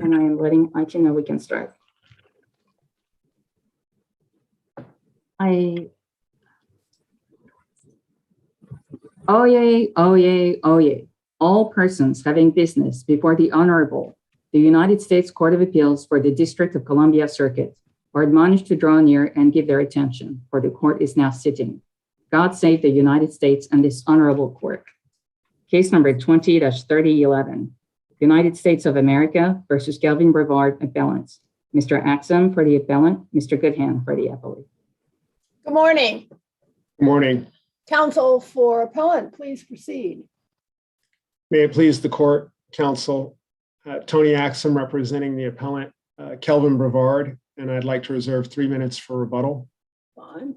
And I am letting IT know we can start. Oyez, oyez, oyez. All persons having business before the Honorable, the United States Court of Appeals for the District of Columbia Circuit are admonished to draw near and give their attention, for the court is now sitting. God save the United States and this honorable court. Case number 20-3011. United States of America versus Kelvin Brevard, appellants. Mr. Axum for the appellant, Mr. Goodhand for the appellate. Good morning. Good morning. Counsel for appellant, please proceed. May it please the court, counsel, Tony Axum representing the appellant, Kelvin Brevard, and I'd like to reserve 3 minutes for rebuttal. Fine.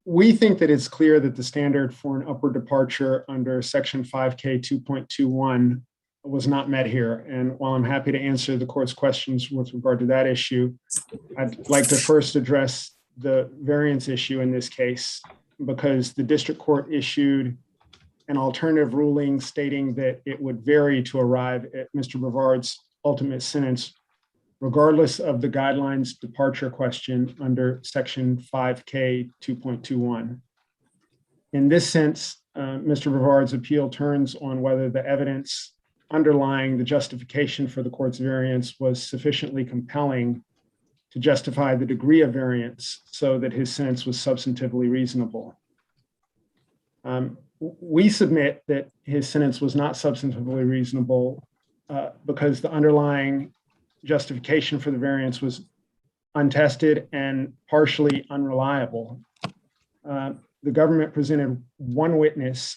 We think that it's clear that the standard for an upward departure under section 5K 2.21 was not met here. And while I'm happy to answer the court's questions with regard to that issue, I'd like to first address the variance issue in this case, because the district court issued an alternative ruling stating that it would vary to arrive at Mr. Brevard's ultimate sentence, regardless of the guidelines departure question under section 5K 2.21. In this sense, Mr. Brevard's appeal turns on whether the evidence underlying the justification for the court's variance was sufficiently compelling to justify the degree of variance so that his sentence was substantively reasonable. We submit that his sentence was not substantively reasonable because the underlying justification for the variance was untested and partially unreliable. The government presented one witness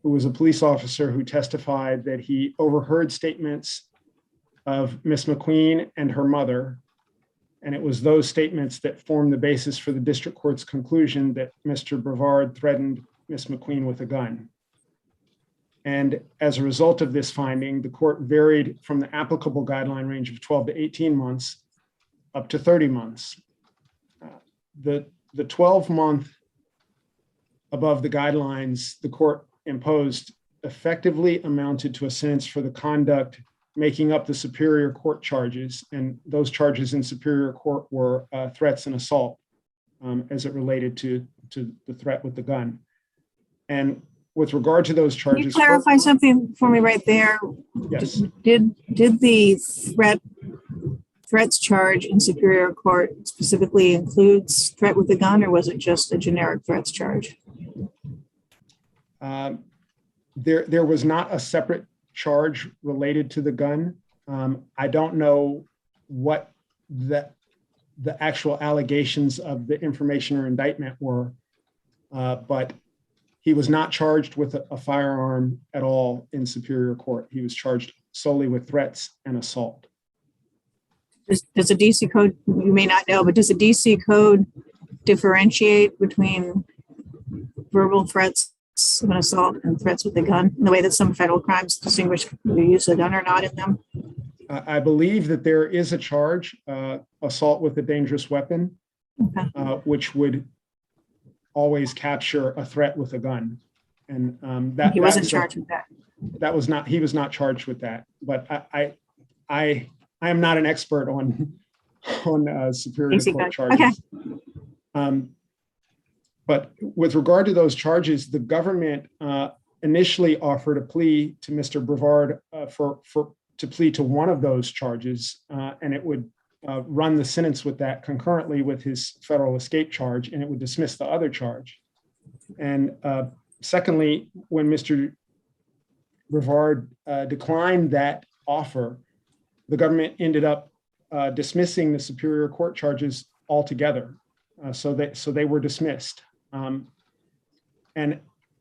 who was a police officer who testified that he overheard statements of Miss McQueen and her mother, and it was those statements that formed the basis for the district court's conclusion that Mr. Brevard threatened Miss McQueen with a gun. And as a result of this finding, the court varied from the applicable guideline range of 12 to 18 months up to 30 months. The 12-month above the guidelines the court imposed effectively amounted to a sentence for the conduct making up the Superior Court charges. And those charges in Superior Court were threats and assault as it related to the threat with the gun. And with regard to those charges— Can you clarify something for me right there? Yes. Did the threats charge in Superior Court specifically includes threat with a gun, or was it just a generic threats charge? There was not a separate charge related to the gun. I don't know what the actual allegations of the information or indictment were, but he was not charged with a firearm at all in Superior Court. He was charged solely with threats and assault. Does a DC code, you may not know, but does a DC code differentiate between verbal threats of an assault and threats with a gun in the way that some federal crimes distinguish the use of a gun or not in them? I believe that there is a charge, assault with a dangerous weapon, Okay. Which would always capture a threat with a gun. And He wasn't charged with that. He was not charged with that. But I am not an expert on Superior Court charges. Okay. But with regard to those charges, the government initially offered a plea to Mr. Brevard to plead to one of those charges, and it would run the sentence with that concurrently with his federal escape charge, and it would dismiss the other charge. And secondly, when Mr. Brevard declined that offer, the government ended up dismissing the Superior Court charges altogether. So they were dismissed. And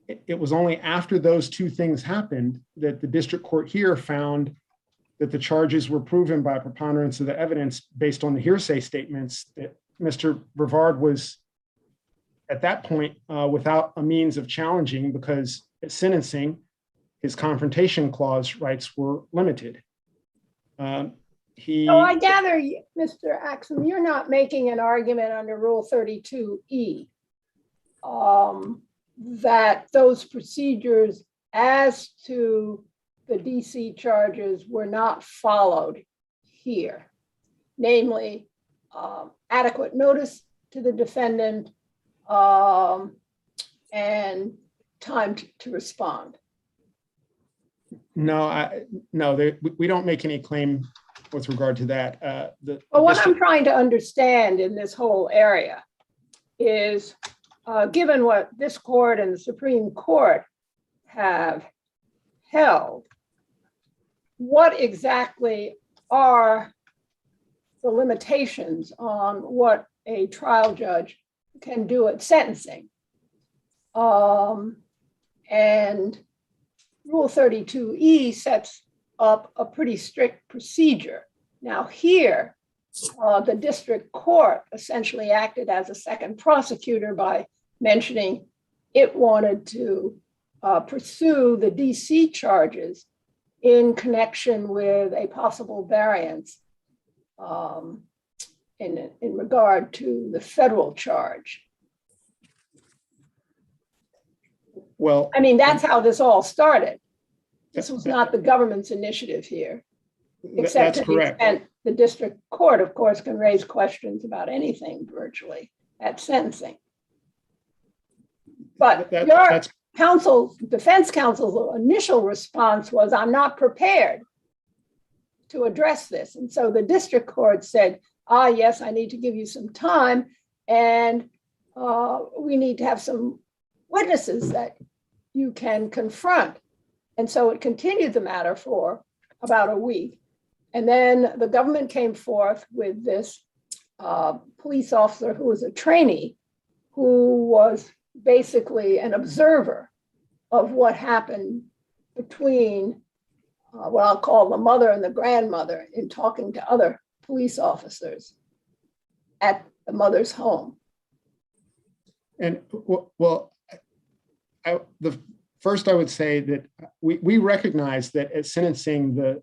it was only after those two things happened that the district court here found that the charges were proven by preponderance of the evidence based on the hearsay statements that Mr. Brevard was at that point without a means of challenging, because at sentencing, his confrontation clause rights were limited. So I gather, Mr. Axum, you're not making an argument under Rule 32E that those procedures as to the DC charges were not followed here, namely adequate notice to the defendant and time to respond. No, we don't make any claim with regard to that. But what I'm trying to understand in this whole area is, given what this court and the Supreme Court have held, what exactly are the limitations on what a trial judge can do at sentencing? And Rule 32E sets up a pretty strict procedure. Now here, the district court essentially acted as a second prosecutor by mentioning it wanted to pursue the DC charges in connection with a possible variance in regard to the federal charge. Well, I mean, that's how this all started. This was not the government's initiative here, except to the extent the district court, of course, can raise questions about anything virtually at sentencing. But your defense counsel's initial response was, I'm not prepared to address this. And so the district court said, yes, I need to give you some time, and we need to have some witnesses that you can confront. And so it continued the matter for about a week. And then the government came forth with this police officer who was a trainee, who was basically an observer of what happened between what I'll call the mother and the grandmother in talking to other police officers at the mother's home. And first I would say that we recognize that at sentencing, the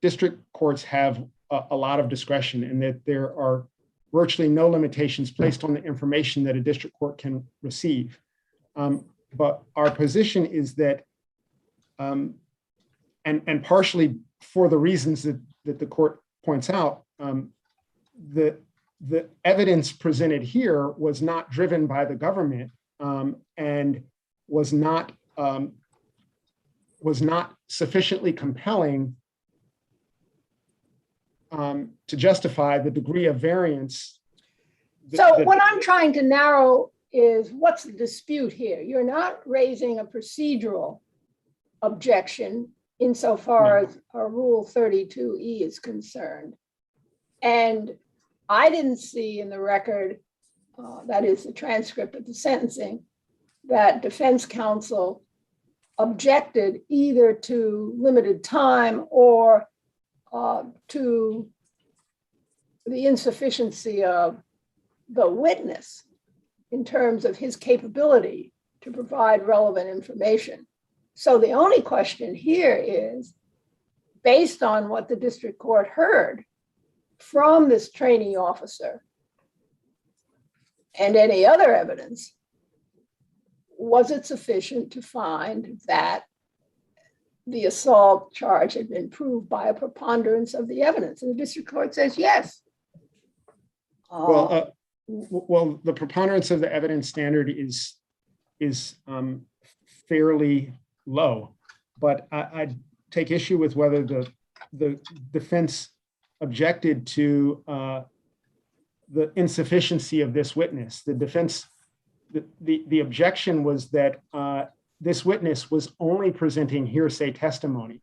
district courts have a lot of discretion, and that there are virtually no limitations placed on the information that a district court can receive. But our position is that, and partially for the reasons that the court points out, the evidence presented here was not driven by the government, and was not sufficiently compelling to justify the degree of variance. So what I'm trying to narrow is, what's the dispute here? You're not raising a procedural objection insofar as our Rule 32E is concerned. And I didn't see in the record, that is the transcript of the sentencing, that defense counsel objected either to limited time or to the insufficiency of the witness in terms of his capability to provide relevant information. So the only question here is, based on what the district court heard from this trainee officer and any other evidence, was it sufficient to find that the assault charge had been proved by a preponderance of the evidence? And the district court says yes. Well, the preponderance of the evidence standard is fairly low, but I take issue with whether the defense objected to the insufficiency of this witness. The defense, the objection was that this witness was only presenting hearsay testimony.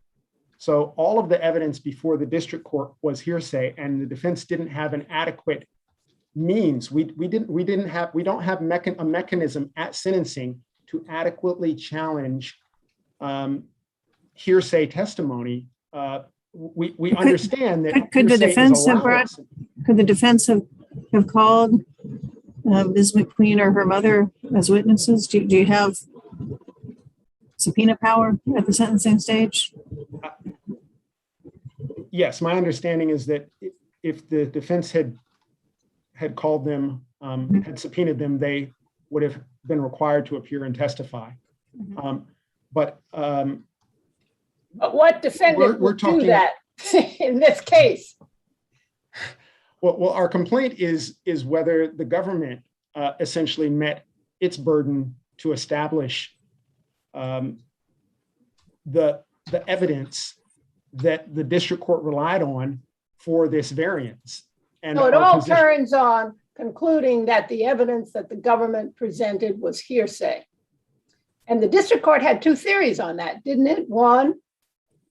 So all of the evidence before the district court was hearsay, and the defense didn't have an adequate means. We don't have a mechanism at sentencing to adequately challenge hearsay testimony. We understand that could the defense have called Ms. McQueen or her mother as witnesses? Do you have subpoena power at the sentencing stage? Yes, my understanding is that if the defense had called them, had subpoenaed them, they would have been required to appear and testify. But But what defendant would do that in this case? Well, our complaint is whether the government essentially met its burden to establish the evidence that the district court relied on for this variance. And so it all turns on concluding that the evidence that the government presented was hearsay. And the district court had two theories on that, didn't it? One,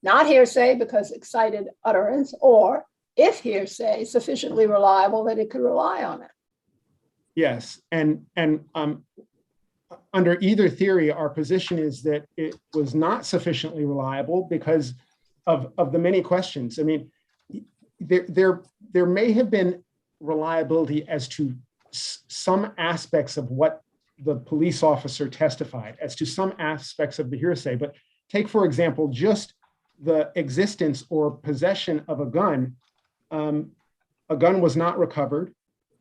not hearsay because excited utterance, or if hearsay, sufficiently reliable that it could rely on it. Yes, and under either theory, our position is that it was not sufficiently reliable because of the many questions. I mean, there may have been reliability as to some aspects of what the police officer testified, as to some aspects of the hearsay, but take, for example, just the existence or possession of a gun. A gun was not recovered.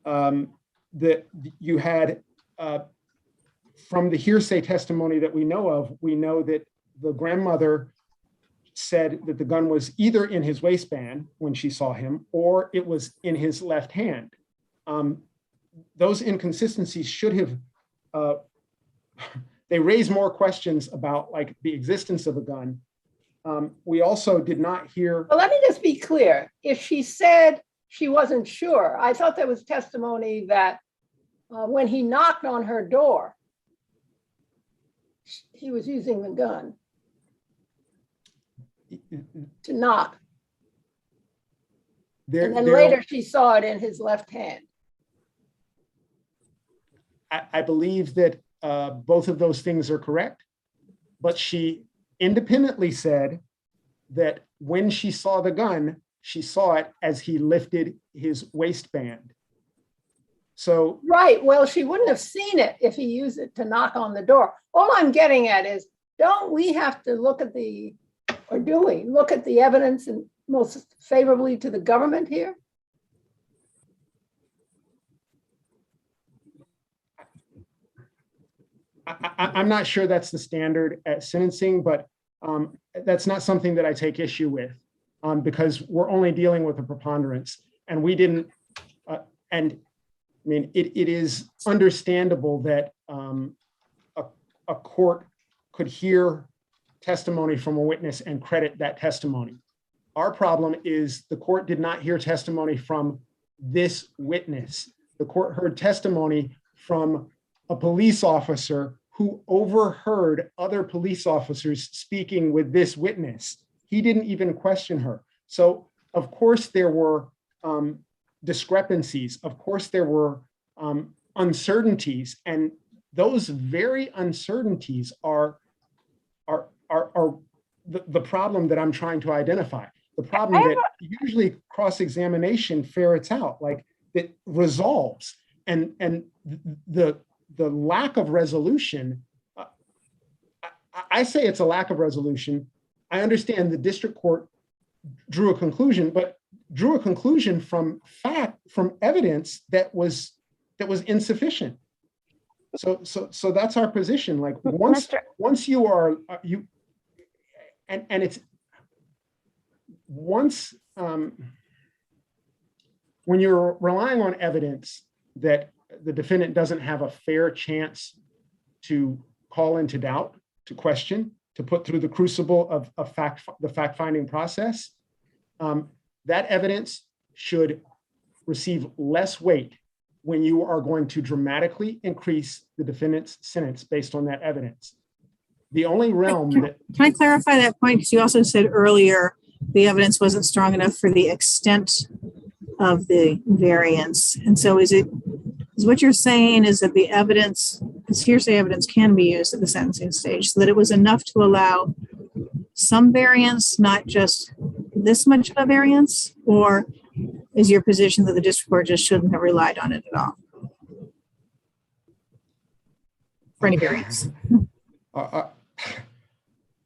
That you had, from the hearsay testimony that we know of, we know that the grandmother said that the gun was either in his waistband when she saw him, or it was in his left hand. Those inconsistencies should have, they raise more questions about like the existence of a gun. We also did not hear. Well, let me just be clear. If she said she wasn't sure, I thought there was testimony that when he knocked on her door, he was using the gun to knock. And then later she saw it in his left hand. I believe that both of those things are correct, but she independently said that when she saw the gun, she saw it as he lifted his waistband. So right, well, she wouldn't have seen it if he used it to knock on the door. All I'm getting at is, don't we have to look at the, or do we look at the evidence and most favorably to the government here? I'm not sure that's the standard at sentencing, but that's not something that I take issue with because we're only dealing with a preponderance, and we didn't, and I mean, it is understandable that a court could hear testimony from a witness and credit that testimony. Our problem is the court did not hear testimony from this witness. The court heard testimony from a police officer who overheard other police officers speaking with this witness. He didn't even question her. So of course there were discrepancies. Of course there were uncertainties, and those very uncertainties are the problem that I'm trying to identify. The problem that usually cross-examination ferrets out, like that resolves, and the lack of resolution. I say it's a lack of resolution. I understand the district court drew a conclusion, but drew a conclusion from evidence that was insufficient. So that's our position. Like once you are and it's once when you're relying on evidence that the defendant doesn't have a fair chance to call into doubt, to question, to put through the crucible of the fact-finding process, that evidence should receive less weight when you are going to dramatically increase the defendant's sentence based on that evidence. The only realm that— Can I clarify that point? Because you also said earlier the evidence wasn't strong enough for the extent of the variance. And so is what you're saying is that the evidence, because hearsay evidence can be used at the sentencing stage, so that it was enough to allow some variance, not just this much of a variance? Or is your position that the district court just shouldn't have relied on it at all for any variance?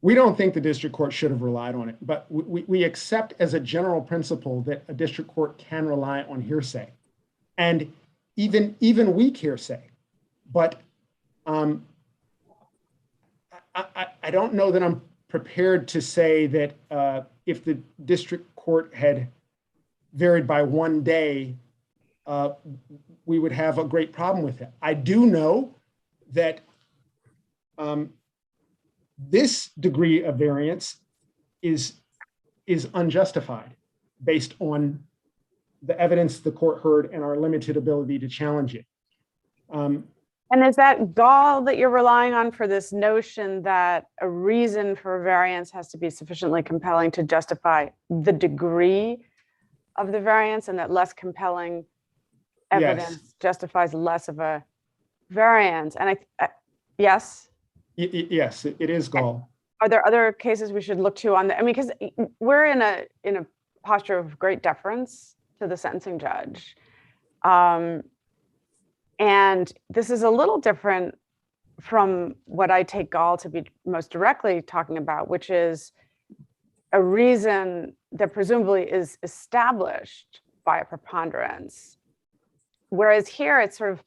We don't think the district court should have relied on it, but we accept as a general principle that a district court can rely on hearsay, and even weak hearsay. But I don't know that prepared to say that if the district court had varied by 1 day, we would have a great problem with it. I do know that this degree of variance is unjustified based on the evidence the court heard and our limited ability to challenge it. And is that gall that you're relying on for this notion that a reason for variance has to be sufficiently compelling to justify the degree of the variance, and that less compelling evidence justifies less of a variance? And yes? Yes, it is gall. Are there other cases we should look to on that? I mean, because we're in a posture of great deference to the sentencing judge. And this is a little different from what I take gall to be most directly talking about, which is a reason that presumably is established by a preponderance. Whereas here, it's sort of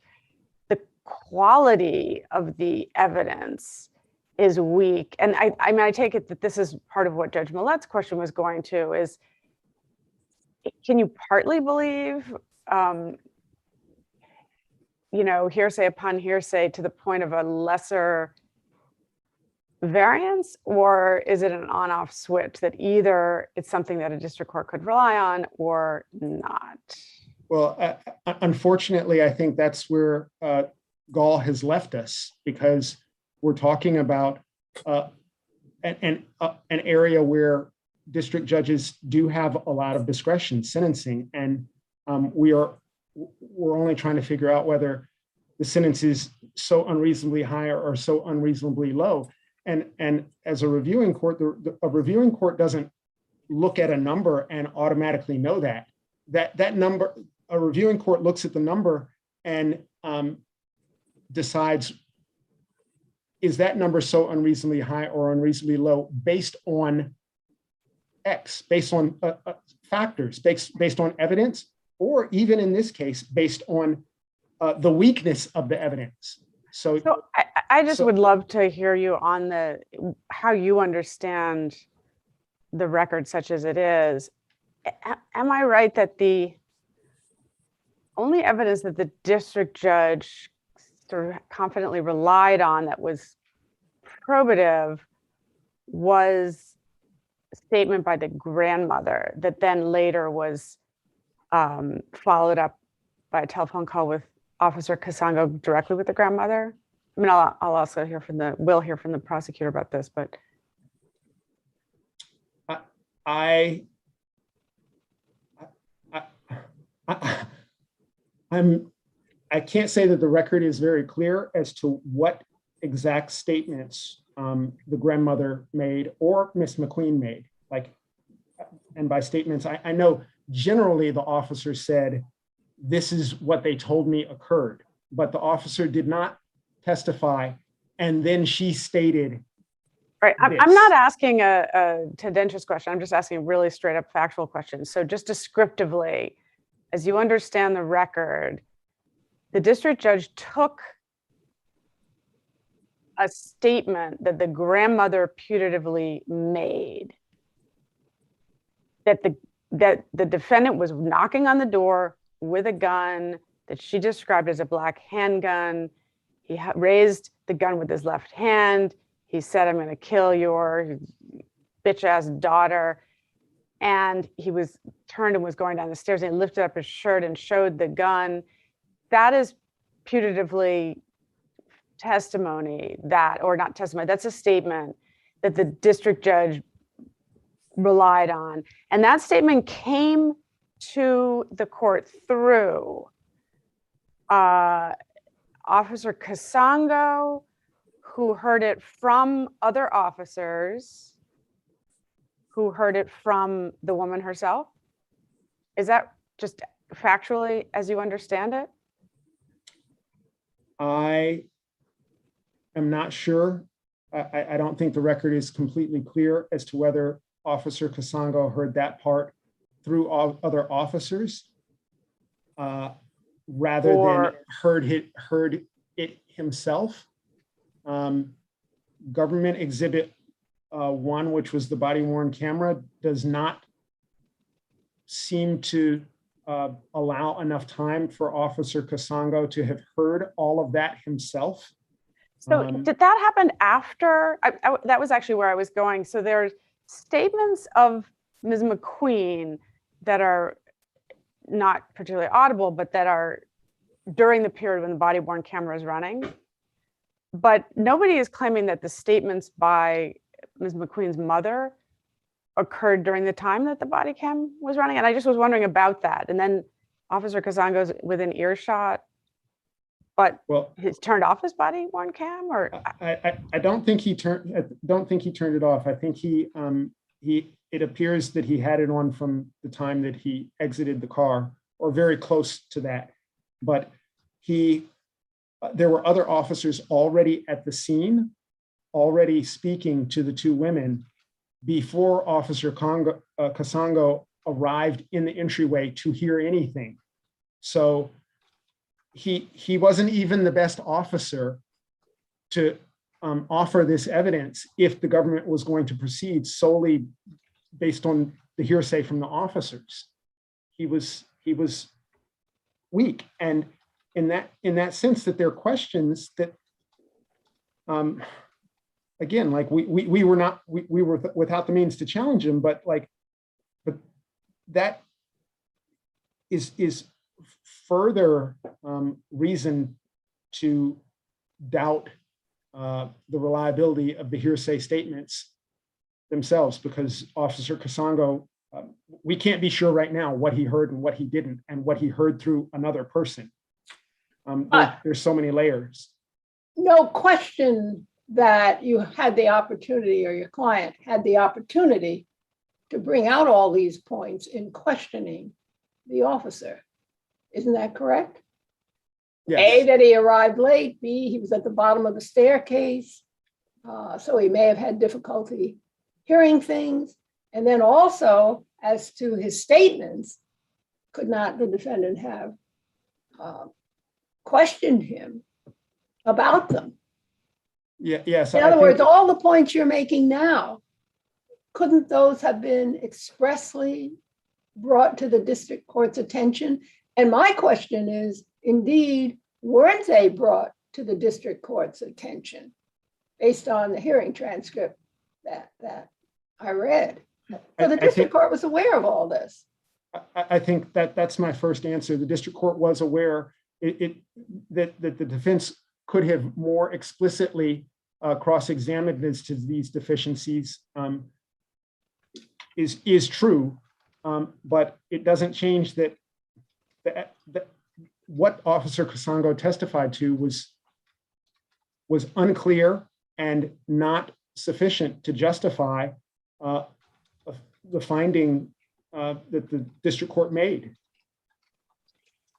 the quality of the evidence is weak. And I mean, I take it that this is part of what Judge Millett's question was going to, is, can you partly believe, hearsay upon hearsay to the point of a lesser variance? Or is it an on-off switch that either it's something that a district court could rely on or not? Well, unfortunately, I think that's where gall has left us, because we're talking about an area where district judges do have a lot of discretion sentencing, and we're only trying to figure out whether the sentence is so unreasonably high or so unreasonably low. And as a reviewing court, a reviewing court doesn't look at a number and automatically know that number. A reviewing court looks at the number and decides, is that number so unreasonably high or unreasonably low based on X, based on factors, based on evidence, or even in this case, based on the weakness of the evidence. So I just would love to hear you on how you understand the record such as it is. Am I right that the only evidence that the district judge sort of confidently relied on that was probative was a statement by the grandmother that then later was followed up by a telephone call with Officer Kasango directly with the grandmother? I mean, I'll also hear from the prosecutor about this, but I can't say that the record is very clear as to what exact statements the grandmother made or Miss McQueen made. And by statements, I know generally the officer said, "This is what they told me occurred," but the officer did not testify. And then she stated, right. I'm not asking a tendentious question. I'm just asking a really straight up factual question. So just descriptively, as you understand the record, the district judge took a statement that the grandmother putatively made, that the defendant was knocking on the door with a gun that she described as a black handgun. He raised the gun with his left hand. He said, "I'm going to kill your bitch-ass daughter." And he was turned and was going down the stairs, and he lifted up his shirt and showed the gun. That is putatively testimony or not testimony, that's a statement that the district judge relied on. And that statement came to the court through Officer Kasango, who heard it from other officers, who heard it from the woman herself. Is that just factually as you understand it? I am not sure. I don't think the record is completely clear as to whether Officer Kasango heard that part through other officers rather than heard it himself. Government Exhibit one, which was the body worn camera, does not seem to allow enough time for Officer Casongo to have heard all of that himself. So did that happen after? That was actually where I was going. So there's statements of Ms. McQueen that are not particularly audible, but that are during the period when the body worn camera is running. But nobody is claiming that the statements by Ms. McQueen's mother occurred during the time that the body cam was running. And I just was wondering about that. And then Officer Casongo's within earshot, but he's turned off his body worn cam, or I don't think he turned it off. I think it appears that he had it on from the time that he exited the car, or very close to that. But there were other officers already at the scene, already speaking to the two women before Officer Casongo arrived in the entryway to hear anything. So he wasn't even the best officer to offer this evidence if the government was going to proceed solely based on the hearsay from the officers. He was weak, and in that sense, that there are questions that, again, like we were without the means to challenge him, but that is further reason to doubt the reliability of the hearsay statements themselves, because Officer Casongo, we can't be sure right now what he heard and what he didn't, and what he heard through another person. There's so many layers. No question that you had the opportunity, or your client had the opportunity, to bring out all these points in questioning the officer. Isn't that correct? Yes. A, that he arrived late. B, he was at the bottom of the staircase. So he may have had difficulty hearing things. And then also, as to his statements, could not the defendant have questioned him about them? Yes. In other words, all the points you're making now, couldn't those have been expressly brought to the district court's attention? And my question is, indeed, weren't they brought to the district court's attention based on the hearing transcript that I read? So the district court was aware of all this. I think that's my first answer. The district court was aware that the defense could have more explicitly cross-examined as to these deficiencies is true, but it doesn't change that what Officer Casongo testified to was unclear and not sufficient to justify the finding that the district court made.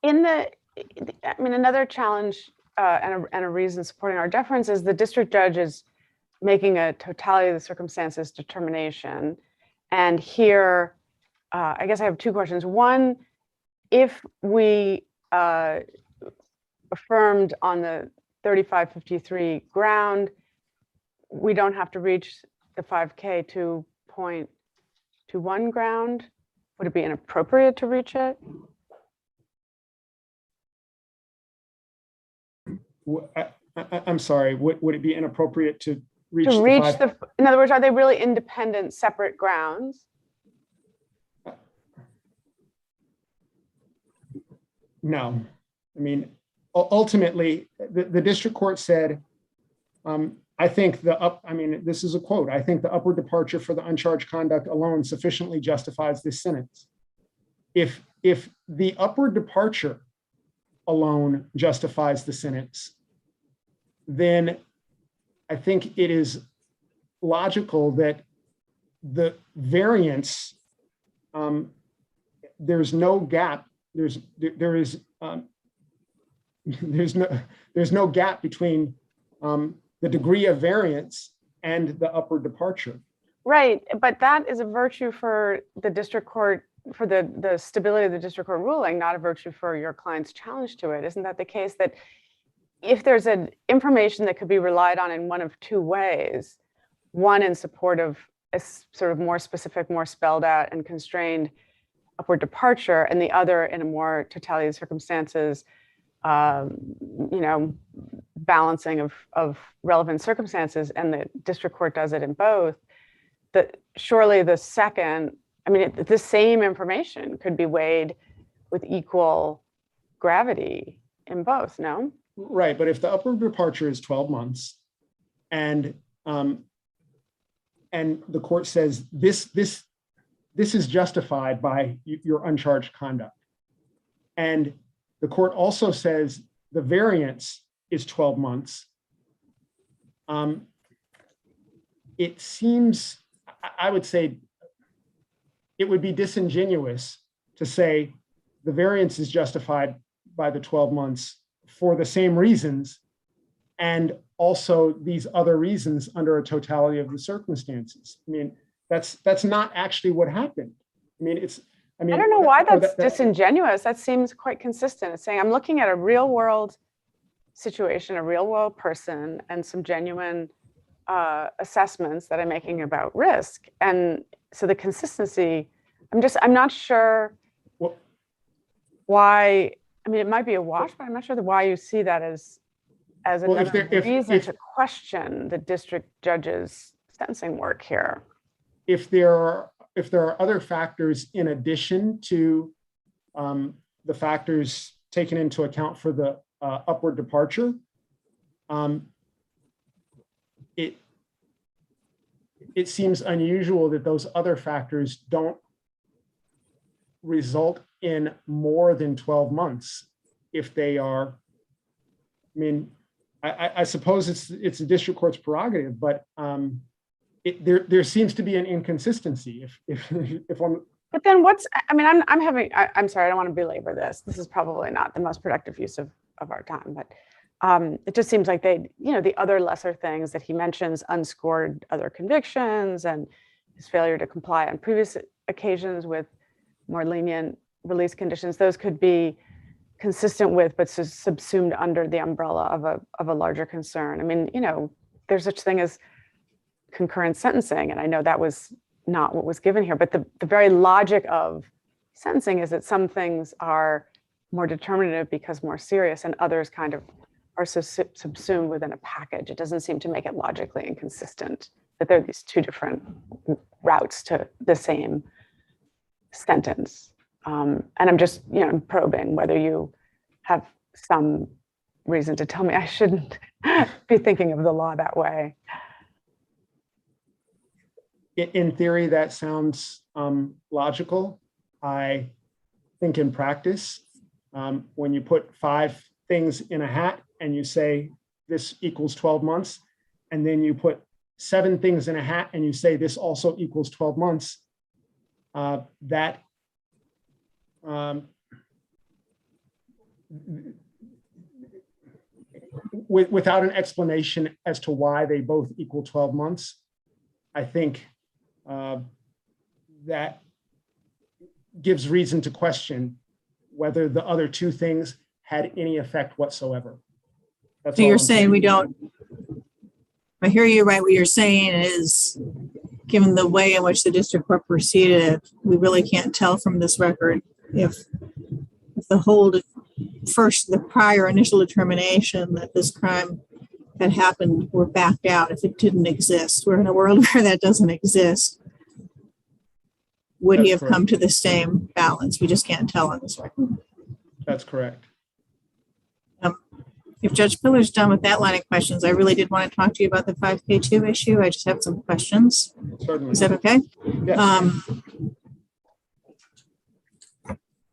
Another challenge and a reason supporting our deference is the district judge is making a totality of the circumstances determination. And here, I guess I have two questions. One, if we affirmed on the 3553 ground, we don't have to reach the 5K 2.21 ground. Would it be inappropriate to reach it? I'm sorry, would it be inappropriate to reach in other words, are they really independent, separate grounds? No. I mean, ultimately, the district court said, I think this is a quote, I think the upward departure for the uncharged conduct alone sufficiently justifies this sentence. If the upward departure alone justifies the sentence, then I think it is logical that the variance, there's no gap. There's no gap between the degree of variance and the upward departure. Right, but that is a virtue for the district court, for the stability of the district court ruling, not a virtue for your client's challenge to it. Isn't that the case, that if there's an information that could be relied on in one of two ways, one in support of a sort of more specific, more spelled out and constrained upward departure, and the other in a more totality of circumstances, balancing of relevant circumstances, and the district court does it in both, that surely the second, the same information could be weighed with equal gravity in both, no? Right, but if the upward departure is 12 months and the court says this is justified by your uncharged conduct, and the court also says the variance is 12 months, it seems, I would say, it would be disingenuous to say the variance is justified by the 12 months for the same reasons, and also these other reasons under a totality of the circumstances. That's not actually what happened. I don't know why that's disingenuous. That seems quite consistent. It's saying I'm looking at a real world situation, a real world person, and some genuine assessments that I'm making about risk. And so the consistency, I'm not sure why. It might be a wash, but I'm not sure why you see that as another reason to question the district judge's sentencing work here. If there are other factors in addition to the factors taken into account for the upward departure, it seems unusual that those other factors don't result in more than 12 months if they are. I suppose it's the district court's prerogative, but there seems to be an inconsistency. If one. But then I'm sorry, I don't want to belabor this. This is probably not the most productive use of our time, but it just seems like the other lesser things that he mentions, unscored other convictions and his failure to comply on previous occasions with more lenient release conditions, those could be consistent with, but subsumed under the umbrella of a larger concern. There's such thing as concurrent sentencing, and I know that was not what was given here, but the very logic of sentencing is that some things are more determinative because more serious, and others kind of are subsumed within a package. It doesn't seem to make it logically inconsistent that there are these two different routes to the same sentence. And I'm just, probing whether you have some reason to tell me I shouldn't be thinking of the law that way. In theory, that sounds logical. I think in practice, when you put 5 things in a hat and you say this equals 12 months, and then you put 7 things in a hat and you say this also equals 12 months, without an explanation as to why they both equal 12 months, I think that gives reason to question whether the other 2 things had any effect whatsoever. That's so you're saying we don't, I hear you right, what you're saying is, given the way in which the district court proceeded, we really can't tell from this record if the prior initial determination that this crime had happened were backed out, if it didn't exist. We're in a world where that doesn't exist. Would he have come to the same balance? We just can't tell on this record. That's correct. If Judge Pillar's done with that line of questions, I really did want to talk to you about the 5K2 issue. I just have some questions. Certainly. Is that okay? Yes.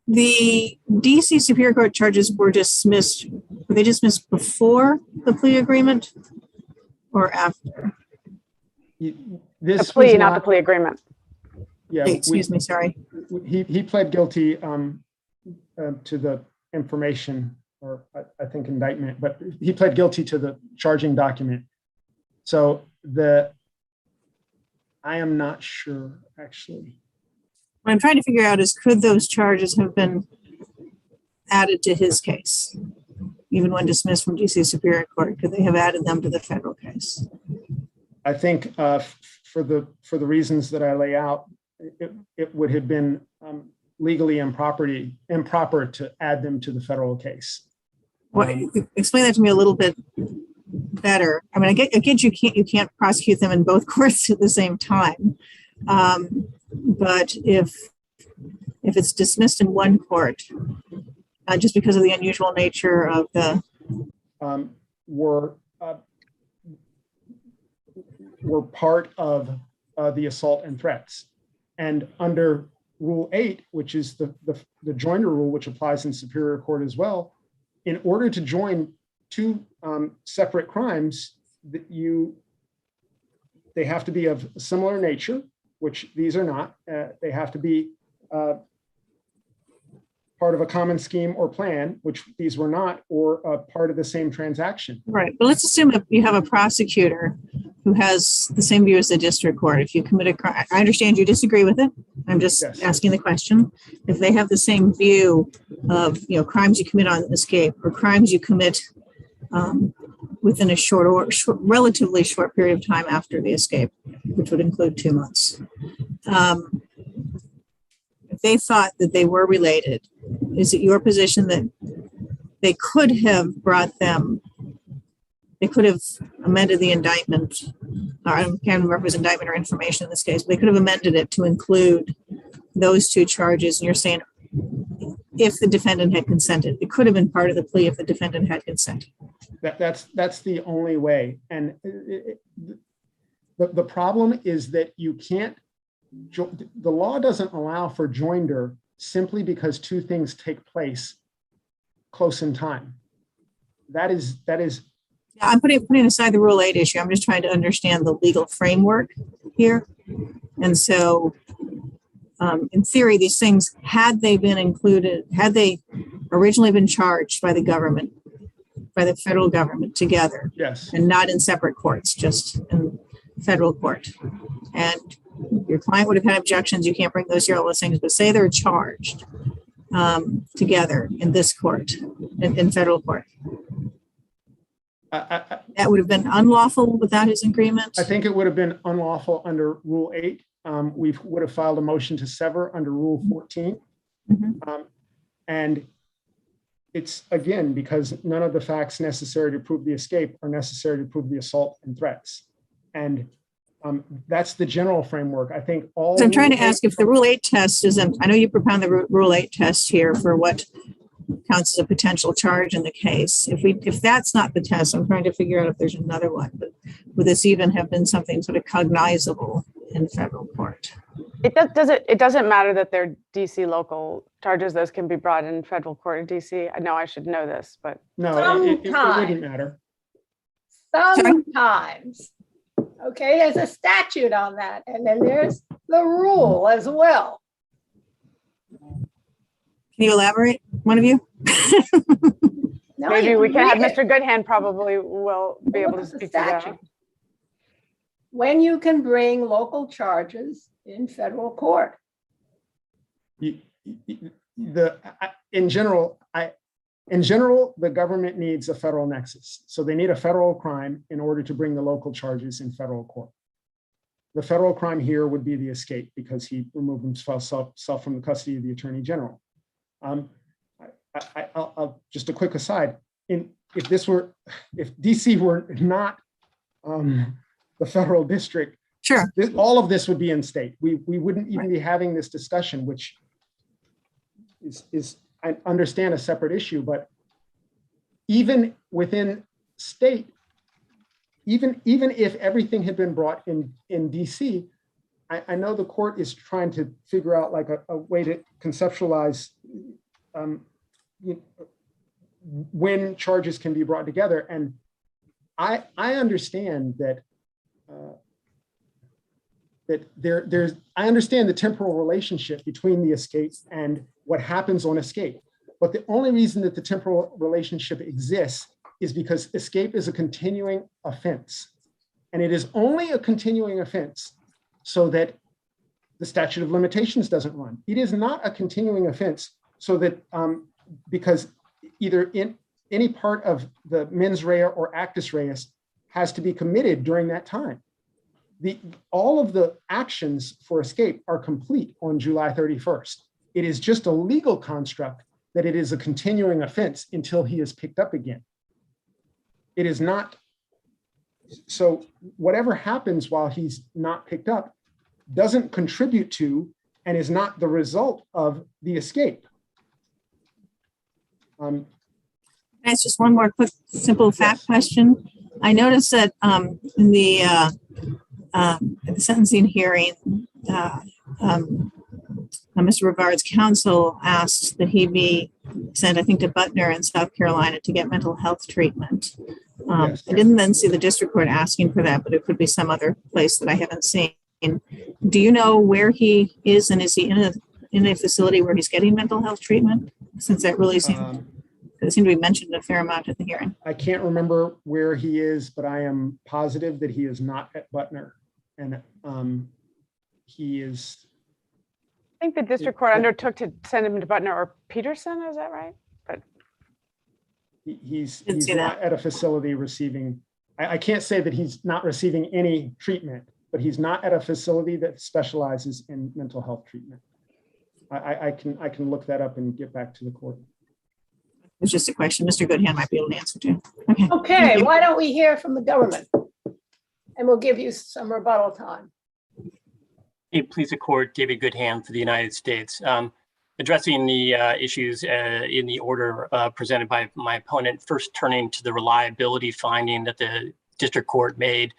The DC Superior Court charges were dismissed. Were they dismissed before the plea agreement or after? The plea, not the plea agreement. Yeah. Excuse me, sorry. He pled guilty to the information, or I think indictment, but he pled guilty to the charging document. So I am not sure, actually. What I'm trying to figure out is, could those charges have been added to his case, even when dismissed from DC Superior Court? Could they have added them to the federal case? I think for the reasons that I lay out, it would have been legally improper to add them to the federal case. Explain that to me a little bit better. I mean, I get you can't prosecute them in both courts at the same time, but if it's dismissed in one court, just because of the unusual nature of the were part of the assault and threats, and under Rule 8, which is the joinder rule, which applies in Superior Court as well, in order to join two separate crimes, they have to be of similar nature, which these are not. They have to be part of a common scheme or plan, which these were not, or part of the same transaction. Right. But let's assume that you have a prosecutor who has the same view as the district court. If you commit a crime, I understand you disagree with it. I'm just asking the question. If they have the same view of, crimes you commit on escape or crimes you commit within a relatively short period of time after the escape, which would include 2 months. If they thought that they were related, is it your position that they could have amended the indictment? I can't remember if it was indictment or information in this case, but they could have amended it to include those two charges. And you're saying if the defendant had consented, it could have been part of the plea if the defendant had consented. That's the only way. And the problem is that you can't, the law doesn't allow for joinder simply because two things take place close in time. That is. I'm putting aside the Rule 8 issue. I'm just trying to understand the legal framework here. And so, in theory, these things, had they originally been charged by the government, by the federal government together, yes, and not in separate courts, just in federal court, and your client would have had objections, you can't bring those here, all those things, but say they're charged together in this court, in federal court. That would have been unlawful without his agreement? I think it would have been unlawful under Rule 8. We would have filed a motion to sever under Rule 14. Mm-hmm. And it's, again, because none of the facts necessary to prove the escape are necessary to prove the assault and threats. And that's the general framework. I think all. So I'm trying to ask if the Rule 8 test isn't, I know you propound the Rule 8 test here for what counts as a potential charge in the case. If that's not the test, I'm trying to figure out if there's another one, but would this even have been something sort of cognizable in federal court? It doesn't matter that they're DC local charges. Those can be brought in federal court in DC. I know I should know this, but. No, it wouldn't matter. Sometimes. Okay, there's a statute on that, and then there's the rule as well. Can you elaborate, one of you? No, maybe we can have Mr. Goodhand probably will be able to speak to that. When you can bring local charges in federal court. In general, the government needs a federal nexus. So they need a federal crime in order to bring the local charges in federal court. The federal crime here would be the escape because he removed himself from the custody of the Attorney General. I'll just a quick aside. If DC were not the federal district, sure, all of this would be in state. We wouldn't even be having this discussion, which is I understand a separate issue, but even within state, even if everything had been brought in DC, I know the court is trying to figure out like a way to conceptualize when charges can be brought together. And I understand that I understand the temporal relationship between the escape and what happens on escape. But the only reason that the temporal relationship exists is because escape is a continuing offense. And it is only a continuing offense so that the statute of limitations doesn't run. It is not a continuing offense so that because either in any part of the mens rea or actus reus has to be committed during that time. all of the actions for escape are complete on July 31st. It is just a legal construct that it is a continuing offense until he is picked up again. It is not. So whatever happens while he's not picked up doesn't contribute to and is not the result of the escape. That's just one more quick, simple fact question. I noticed that in the sentencing hearing, Mr. Brevard's counsel asked that he be sent, I think, to Butner in South Carolina to get mental health treatment. Yes. I didn't then see the district court asking for that, but it could be some other place that I haven't seen. Do you know where he is, and is he in a facility where he's getting mental health treatment? Since that really seemed to be mentioned a fair amount at the hearing. I can't remember where he is, but I am positive that he is not at Butner, and he is. I think the district court undertook to send him to Butner or Peterson. Is that right? But he's not at a facility receiving. I can't say that he's not receiving any treatment, but he's not at a facility that specializes in mental health treatment. I can look that up and get back to the court. It's just a question Mr. Goodhand might be able to answer to. Okay, why don't we hear from the government? And we'll give you some rebuttal time. Hey, please, the court, David Goodhand for the United States. Addressing the issues in the order presented by my opponent, first turning to the reliability finding that the district court made.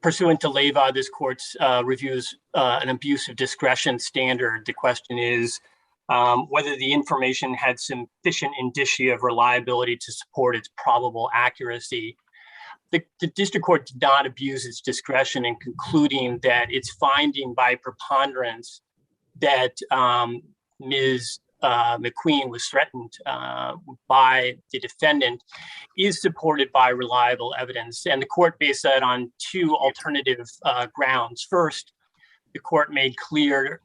Pursuant to Leyva, this court's reviews an abuse of discretion standard. The question is whether the information had sufficient indicia of reliability to support its probable accuracy. The district court did not abuse its discretion in concluding that its finding by preponderance that Ms. McQueen was threatened by the defendant is supported by reliable evidence. And the court based that on two alternative grounds. First, the court made clear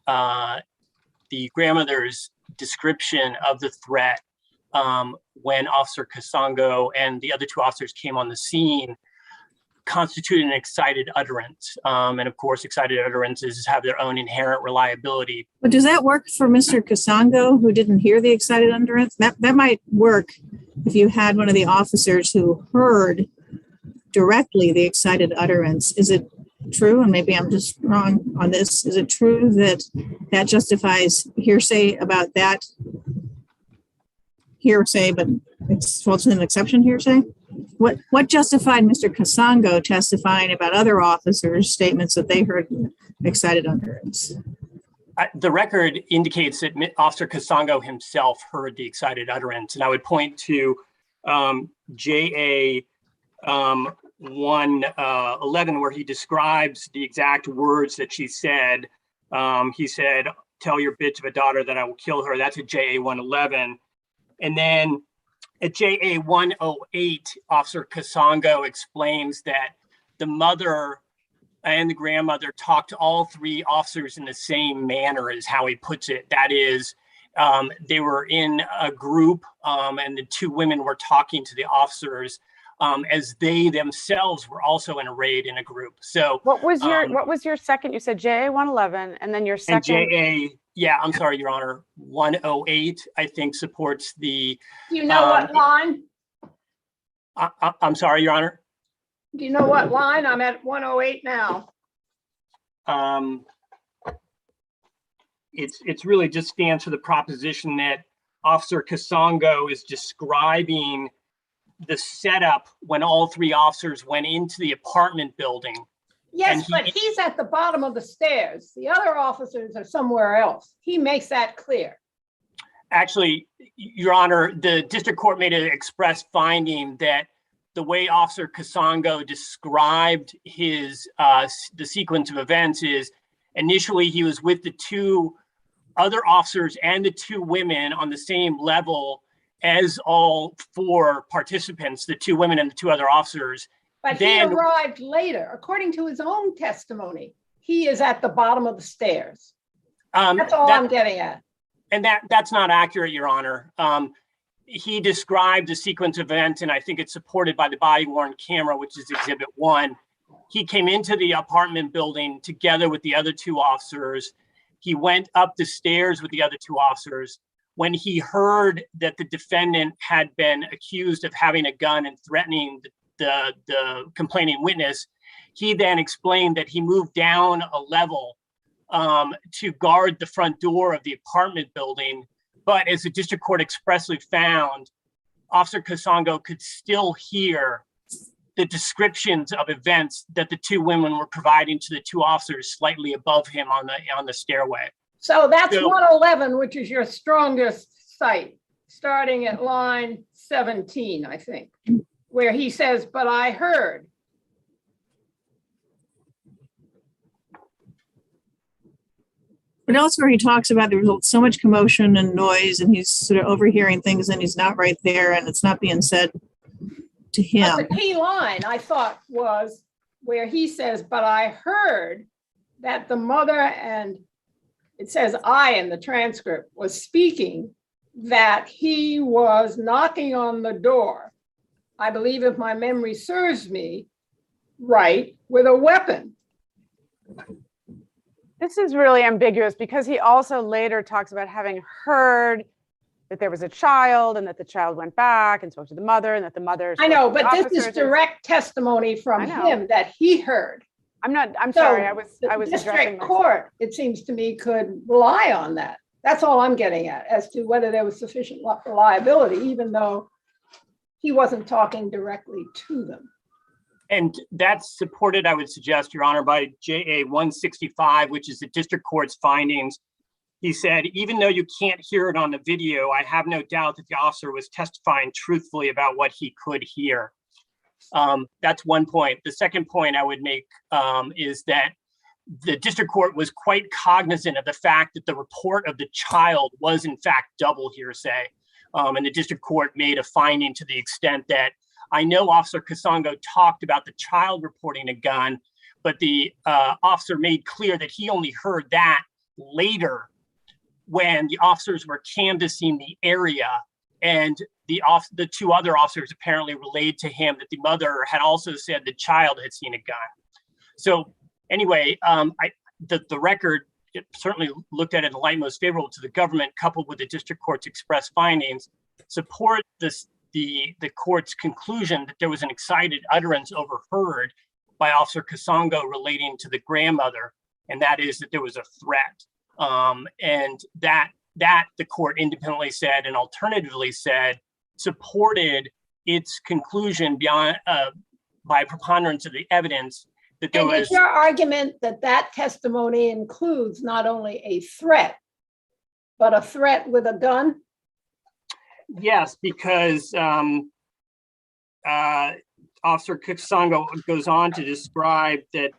the grandmother's description of the threat when Officer Casongo and the other two officers came on the scene constituted an excited utterance. And of course, excited utterances have their own inherent reliability. But does that work for Mr. Casongo, who didn't hear the excited utterance? That might work if you had one of the officers who heard directly the excited utterance. Is it true, and maybe I'm just wrong on this, is it true that that justifies hearsay about that hearsay, but it's false an exception hearsay? What justified Mr. Casongo testifying about other officers' statements that they heard excited utterance? The record indicates that Officer Casongo himself heard the excited utterance, and I would point to JA 111, where he describes the exact words that she said. He said, "Tell your bitch of a daughter that I will kill her." That's at JA 111. And then at JA 108, Officer Casongo explains that the mother and the grandmother talked to all three officers in the same manner, is how he puts it. That is, they were in a group and the two women were talking to the officers as they themselves were also in a raid in a group. So what was your second? You said JA 111 and then your second. And JA, yeah, I'm sorry, Your Honor, 108, I think supports the. Do you know what line? I'm sorry, Your Honor. Do you know what line? I'm at 108 now. It's really just stands for the proposition that Officer Casongo is describing the setup when all three officers went into the apartment building. Yes, but he's at the bottom of the stairs. The other officers are somewhere else. He makes that clear. Actually, Your Honor, the district court made an express finding that the way Officer Casongo described his the sequence of events is initially he was with the two other officers and the two women on the same level as all four participants, the two women and the two other officers. But then, he arrived later. According to his own testimony, he is at the bottom of the stairs. That's all I'm getting at. And that's not accurate, Your Honor. He described the sequence of events, and I think it's supported by the body-worn camera, which is Exhibit 1. He came into the apartment building together with the other two officers. He went up the stairs with the other two officers. When he heard that the defendant had been accused of having a gun and threatening the complaining witness, he then explained that he moved down a level to guard the front door of the apartment building. But as the district court expressly found, Officer Kasongo could still hear the descriptions of events that the two women were providing to the two officers slightly above him on the stairway. So that's 111, which is your strongest site, starting at line 17, I think, where he says, but I heard. But elsewhere, he talks about there was so much commotion and noise, and he's sort of overhearing things, and he's not right there, and it's not being said to him. But the key line, I thought, was where he says, but I heard that the mother, and it says I in the transcript, was speaking, that he was knocking on the door, I believe if my memory serves me right, with a weapon. This is really ambiguous because he also later talks about having heard that there was a child and that the child went back and spoke to the mother and that the mother. I know, but this is direct testimony from him that he heard. I'm sorry. I was district court, it seems to me, could rely on that. That's all I'm getting at, as to whether there was sufficient reliability, even though he wasn't talking directly to them. And that's supported, I would suggest, Your Honor, by JA 165, which is the district court's findings. He said, even though you can't hear it on the video, I have no doubt that the officer was testifying truthfully about what he could hear. That's one point. The second point I would make is that the district court was quite cognizant of the fact that the report of the child was in fact double hearsay. And the district court made a finding to the extent that I know Officer Kasongo talked about the child reporting a gun, but the officer made clear that he only heard that later when the officers were canvassing the area, and the two other officers apparently relayed to him that the mother had also said the child had seen a gun. So anyway, the record certainly looked at it in the light most favorable to the government, coupled with the district court's express findings, support the court's conclusion that there was an excited utterance overheard by Officer Kasongo relating to the grandmother, and that is that there was a threat. And that the court independently said and alternatively said supported its conclusion beyond by preponderance of the evidence that there was. And it's your argument that that testimony includes not only a threat, but a threat with a gun? Yes, because Officer Kasongo goes on to describe that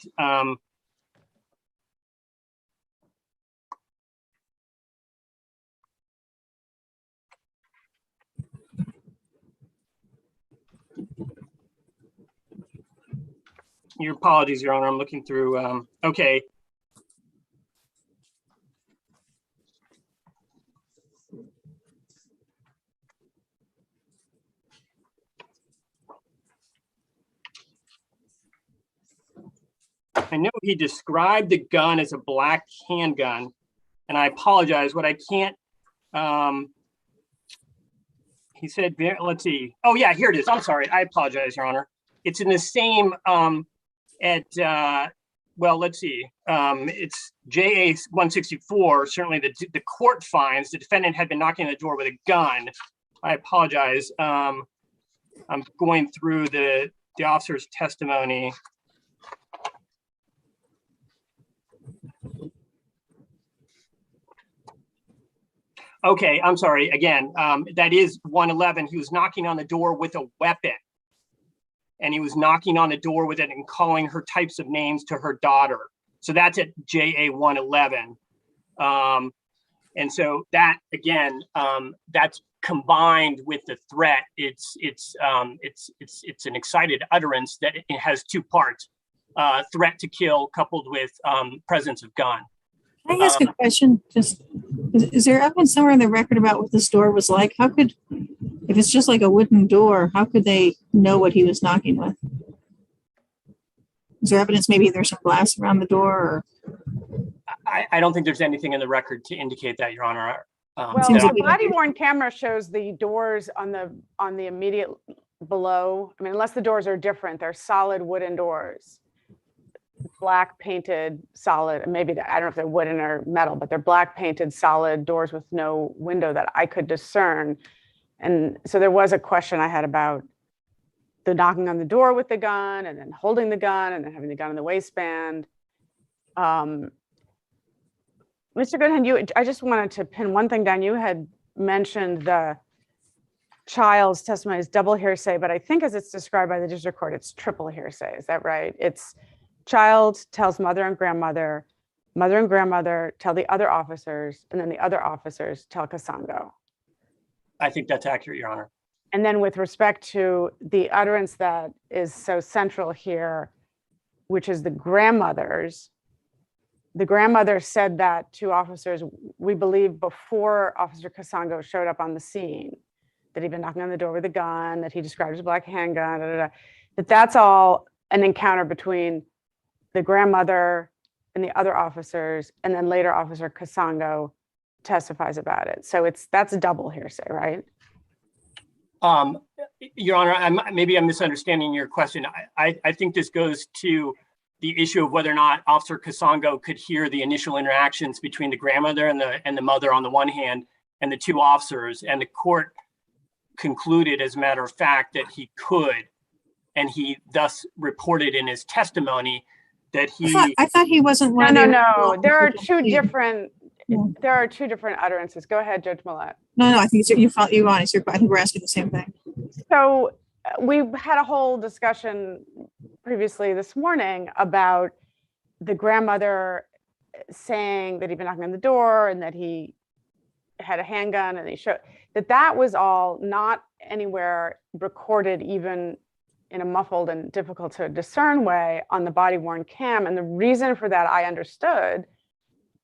your apologies, Your Honor, I'm looking through, okay. I know he described the gun as a black handgun, and I apologize. What I can't, he said, let's see. Oh yeah, here it is. I'm sorry. I apologize, Your Honor. It's in the same, well, let's see. It's JA 164. Certainly the court finds the defendant had been knocking on the door with a gun. I apologize. I'm going through the officer's testimony. Okay, I'm sorry. Again, that is 111. He was knocking on the door with a weapon, and he was knocking on the door with it and calling her types of names to her daughter. So that's at JA 111. And so that, again, that's combined with the threat. It's an excited utterance that it has two parts: threat to kill coupled with presence of gun. Can I ask a question? Just is there evidence somewhere in the record about what this door was like? How could, if it's just like a wooden door, how could they know what he was knocking with? Is there evidence maybe there's some glass around the door? Or? I don't think there's anything in the record to indicate that, Your Honor. Well, Seems the like- body-worn camera shows the doors on the immediate below. I mean, unless the doors are different, they're solid wooden doors, black painted, solid. Maybe I don't know if they're wooden or metal, but they're black painted, solid doors with no window that I could discern. And so there was a question I had about the knocking on the door with the gun, and then holding the gun, and then having the gun in the waistband. Mr. Goodhand, I just wanted to pin one thing down. You had mentioned the child's testimony is double hearsay, but I think as it's described by the district court, it's triple hearsay. Is that right? It's child tells mother and grandmother tell the other officers, and then the other officers tell Kasango. I think that's accurate, Your Honor. And then with respect to the utterance that is so central here, which is the grandmother said that to officers, we believe before Officer Kasango showed up on the scene, that he'd been knocking on the door with a gun, that he described as a black handgun, that's all an encounter between the grandmother and the other officers, and then later Officer Kasango testifies about it. So that's a double hearsay, right? Your Honor, maybe I'm misunderstanding your question. I think this goes to the issue of whether or not Officer Kasango could hear the initial interactions between the grandmother and the mother on the one hand, and the two officers. And the court concluded, as a matter of fact, that he could, and he thus reported in his testimony that he. I thought he wasn't. No. There are two different utterances. Go ahead, Judge Millett. No, I think you honest. I think we're asking the same thing. So we had a whole discussion previously this morning about the grandmother saying that he'd been knocking on the door and that he had a handgun, and he showed that was all not anywhere recorded, even in a muffled and difficult to discern way on the body-worn cam. And the reason for that, I understood,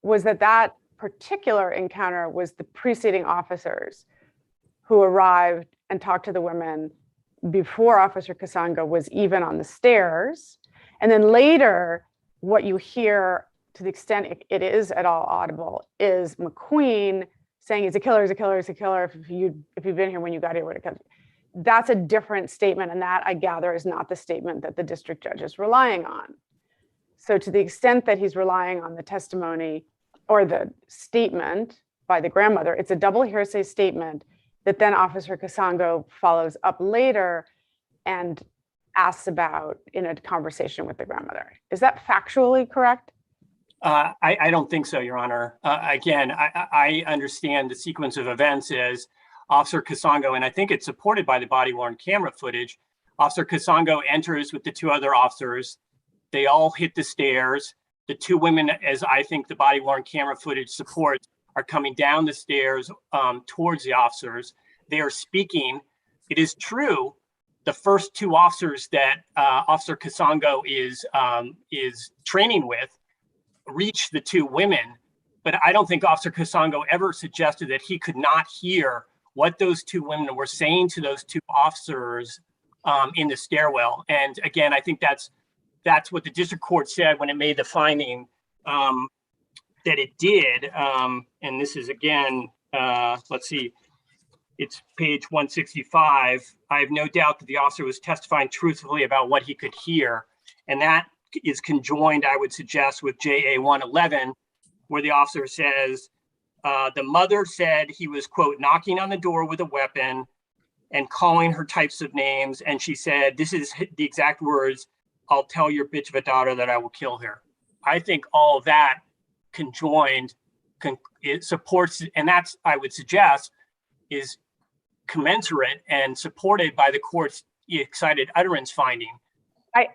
was that particular encounter was the preceding officers who arrived and talked to the women before Officer Kasango was even on the stairs. And then later, what you hear, to the extent it is at all audible, is McQueen saying he's a killer, he's a killer, he's a killer. If you've been here when you got here, that's a different statement. And that, I gather, is not the statement that the district judge is relying on. So to the extent that he's relying on the testimony or the statement by the grandmother, it's a double hearsay statement that then Officer Kasango follows up later and asks about in a conversation with the grandmother. Is that factually correct? I don't think so, Your Honor. Again, I understand the sequence of events as Officer Kasango, and I think it's supported by the body-worn camera footage. Officer Kasango enters with the two other officers. They all hit the stairs. The two women, as I think the body-worn camera footage supports, are coming down the stairs towards the officers. They are speaking. It is true, the first two officers that Officer Kasango is training with reach the two women, but I don't think Officer Kasango ever suggested that he could not hear what those two women were saying to those two officers in the stairwell. And again, I think that's what the district court said when it made the finding that it did. And this is, again, let's see, it's page 165. I have no doubt that the officer was testifying truthfully about what he could hear. And that is conjoined, I would suggest, with JA 111, where the officer says, the mother said he was, quote, knocking on the door with a weapon and calling her types of names. And she said, this is the exact words, "I'll tell your bitch of a daughter that I will kill her." I think all of that conjoined, it supports, and that's, I would suggest, is commensurate and supported by the court's excited utterance finding.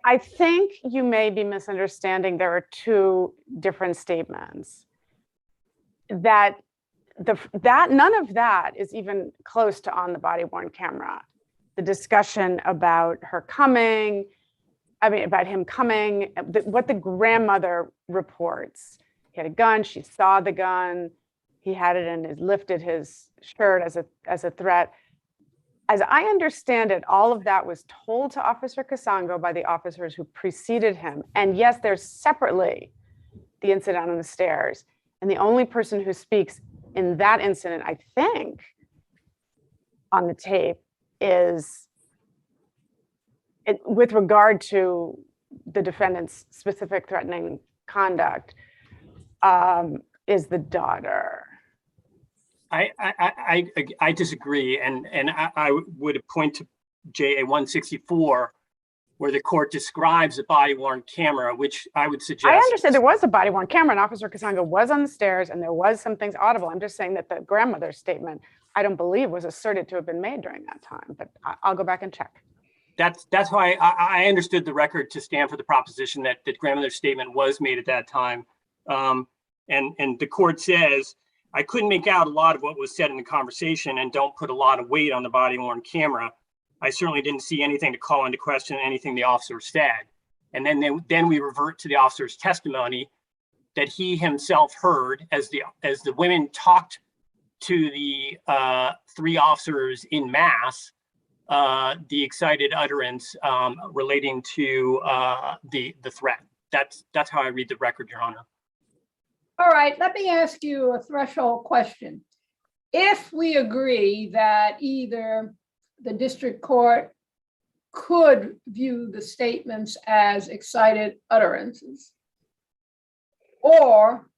I think you may be misunderstanding. There are two different statements. That none of that is even close to on the body-worn camera. The discussion about her coming, about him coming, what the grandmother reports. He had a gun, she saw the gun, he had it and lifted his shirt as a threat. as I understand it, all of that was told to Officer Casongo by the officers who preceded him. And yes, there's separately the incident on the stairs. And the only person who speaks in that incident, I think, on the tape is with regard to the defendant's specific threatening conduct, is the daughter. I disagree, and I would point to JA 164, where the court describes a body-worn camera, which I would suggest. I understand there was a body-worn camera, and Officer Casongo was on the stairs, and there was some things audible. I'm just saying that the grandmother's statement, I don't believe, was asserted to have been made during that time, but I'll go back and check. That's why I understood the record to stand for the proposition that grandmother's statement was made at that time, and the court says, I couldn't make out a lot of what was said in the conversation and don't put a lot of weight on the body-worn camera. I certainly didn't see anything to call into question anything the officer said. And then we revert to the officer's testimony that he himself heard as the women talked to the three officers in mass, the excited utterance relating to the threat. That's how I read the record, Your Honor. All right, let me ask you a threshold question. If we agree that either the district court could view the statements as excited utterances, or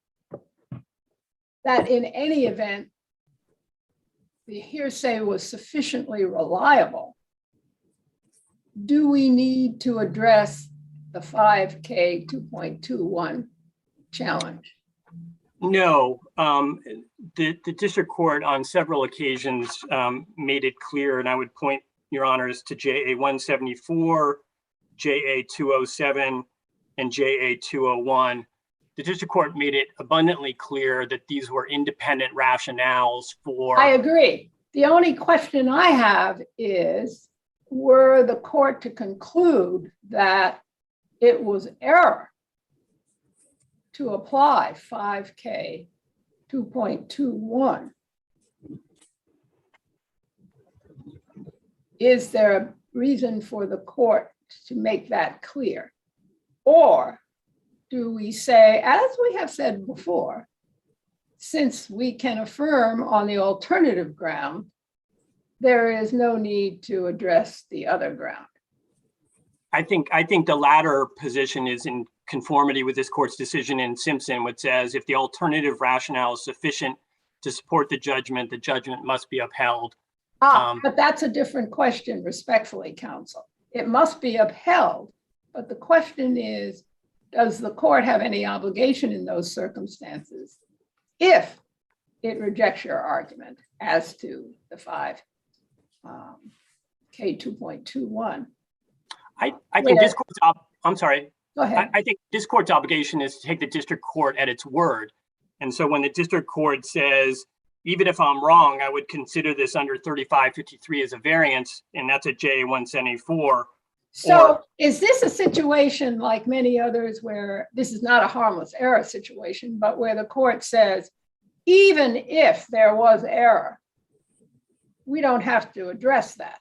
that in any event, the hearsay was sufficiently reliable, do we need to address the 5K 2.21 challenge? No, the district court on several occasions made it clear, and I would point, Your Honors, to JA 174, JA 207, and JA 201. The district court made it abundantly clear that these were independent rationales for— I agree. The only question I have is, were the court to conclude that it was error to apply 5K 2.21, is there a reason for the court to make that clear? Or do we say, as we have said before, since we can affirm on the alternative ground, there is no need to address the other ground? I think the latter position is in conformity with this court's decision in Simpson, which says if the alternative rationale is sufficient to support the judgment must be upheld. But that's a different question, respectfully, counsel. It must be upheld, but the question is, does the court have any obligation in those circumstances if it rejects your argument as to the 5K 2.21? I think this court's I'm sorry. Go ahead. I think this court's obligation is to take the district court at its word. And so when the district court says, even if I'm wrong, I would consider this under 3553 as a variance, and that's at JA 174. So is this a situation like many others where this is not a harmless error situation, but where the court says, even if there was error, we don't have to address that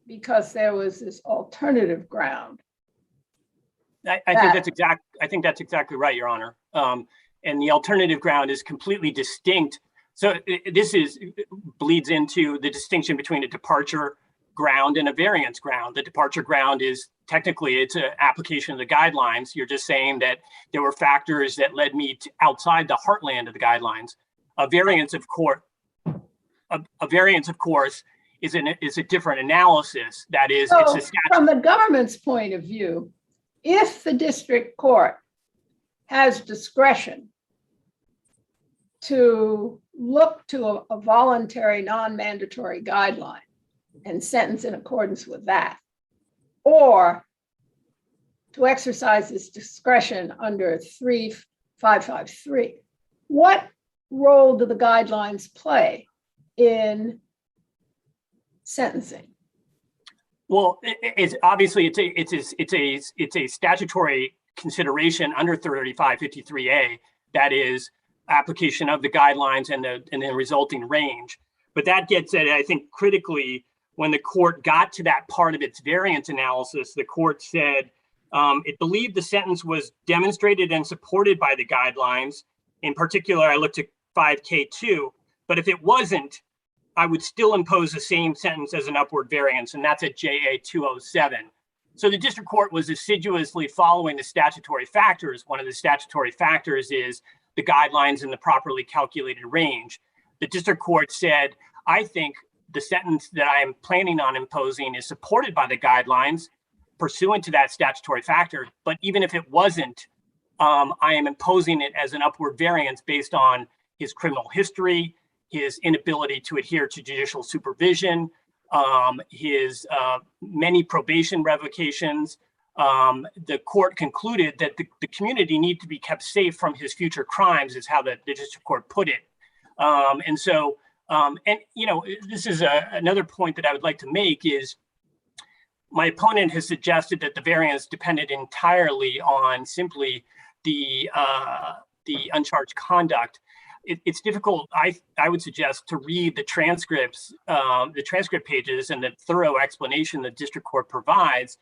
because there was this alternative ground? I think that's exactly right, Your Honor. And the alternative ground is completely distinct. So this bleeds into the distinction between a departure ground and a variance ground. The departure ground is technically it's an application of the guidelines. You're just saying that there were factors that led me to outside the heartland of the guidelines. A variance of court, is a different analysis. That is, so it's a statute. From the government's point of view, if the district court has discretion to look to a voluntary non-mandatory guideline and sentence in accordance with that, or to exercise this discretion under 3553, what role do the guidelines play in sentencing? Well, it's obviously it's a statutory consideration under 3553A, that is application of the guidelines and the resulting range. But that gets at, I think, critically, when the court got to that part of its variance analysis, the court said it believed the sentence was demonstrated and supported by the guidelines. In particular, I looked at 5K2, but if it wasn't, I would still impose the same sentence as an upward variance, and that's at JA 207. So the district court was assiduously following the statutory factors. One of the statutory factors is the guidelines in the properly calculated range. The district court said, I think the sentence that I am planning on imposing is supported by the guidelines pursuant to that statutory factor. But even if it wasn't, I am imposing it as an upward variance based on his criminal history, his inability to adhere to judicial supervision, his many probation revocations. The court concluded that the community need to be kept safe from his future crimes, is how the district court put it. And you know, this is another point that I would like to make is my opponent has suggested that the variance depended entirely on simply the uncharged conduct. It's difficult, I would suggest, to read the transcripts, the transcript pages and the thorough explanation the district court provides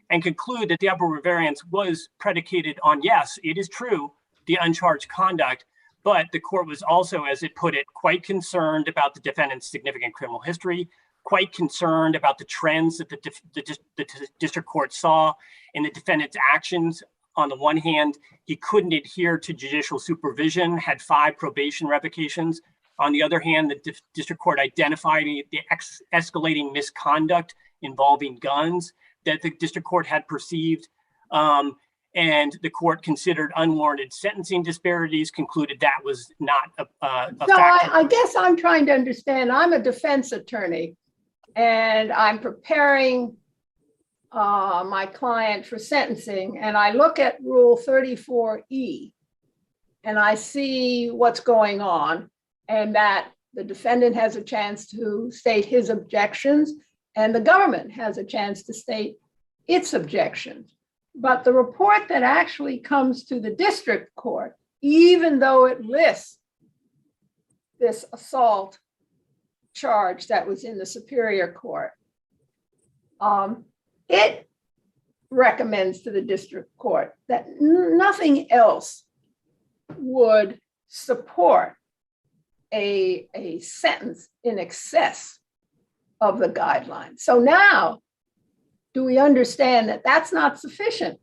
and conclude that the upward variance was predicated on, yes, it is true, the uncharged conduct, but the court was also, as it put it, quite concerned about the defendant's significant criminal history, quite concerned about the trends that the district court saw in the defendant's actions. On the one hand, he couldn't adhere to judicial supervision, had 5 probation revocations. On the other hand, the district court identified the escalating misconduct involving guns that the district court had perceived. And the court considered unwarranted sentencing disparities, concluded that was not a factor. I guess I'm trying to understand. I'm a defense attorney and I'm preparing my client for sentencing, and I look at Rule 34E and I see what's going on, and that the defendant has a chance to state his objections and the government has a chance to state its objections. But the report that actually comes to the district court, even though it lists this assault charge that was in the Superior Court, it recommends to the district court that nothing else would support a sentence in excess of the guidelines. So now, do we understand that that's not sufficient,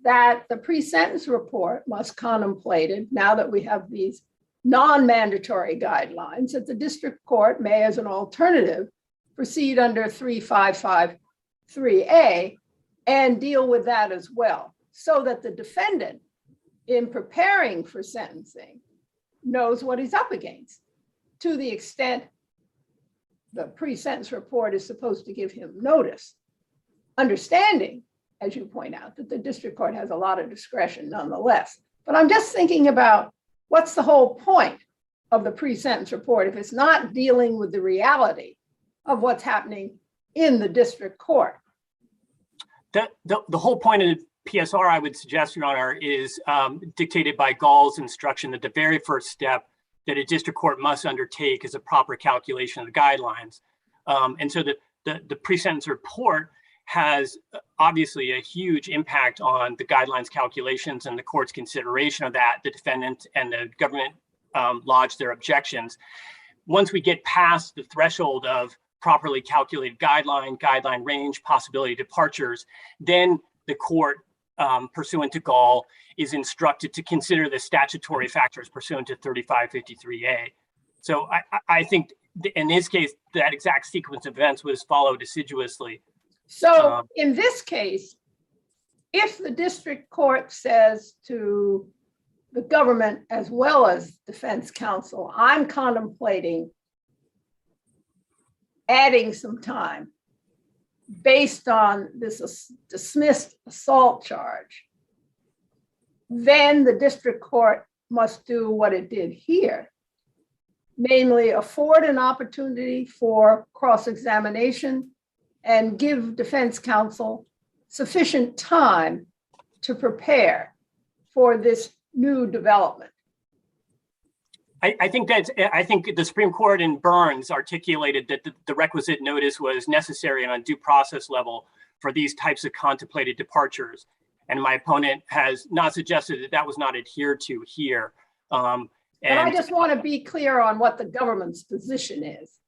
that the pre-sentence report must contemplate it, now that we have these non-mandatory guidelines, that the district court may, as an alternative, proceed under 3553A and deal with that as well, so that the defendant, in preparing for sentencing, knows what he's up against, to the extent the pre-sentence report is supposed to give him notice. Understanding, as you point out, that the district court has a lot of discretion nonetheless. But I'm just thinking about what's the whole point of the pre-sentence report if it's not dealing with the reality of what's happening in the district court. The whole point of the PSR, I would suggest, Your Honor, is dictated by Gall's instruction that the very first step that a district court must undertake is a proper calculation of the guidelines. And so the pre-sentence report has obviously a huge impact on the guidelines calculations and the court's consideration of that. The defendant and the government lodged their objections. Once we get past the threshold of properly calculated guideline range, possibility departures, then the court, pursuant to Gall, is instructed to consider the statutory factors pursuant to 3553A. So I think in this case, that exact sequence of events was followed assiduously. So in this case, if the district court says to the government as well as defense counsel, I'm contemplating adding some time based on this dismissed assault charge, then the district court must do what it did here, namely afford an opportunity for cross-examination and give defense counsel sufficient time to prepare for this new development. I think the Supreme Court in Burns articulated that the requisite notice was necessary on a due process level for these types of contemplated departures. And my opponent has not suggested that that was not adhered to here. And I just want to be clear on what the government's position is.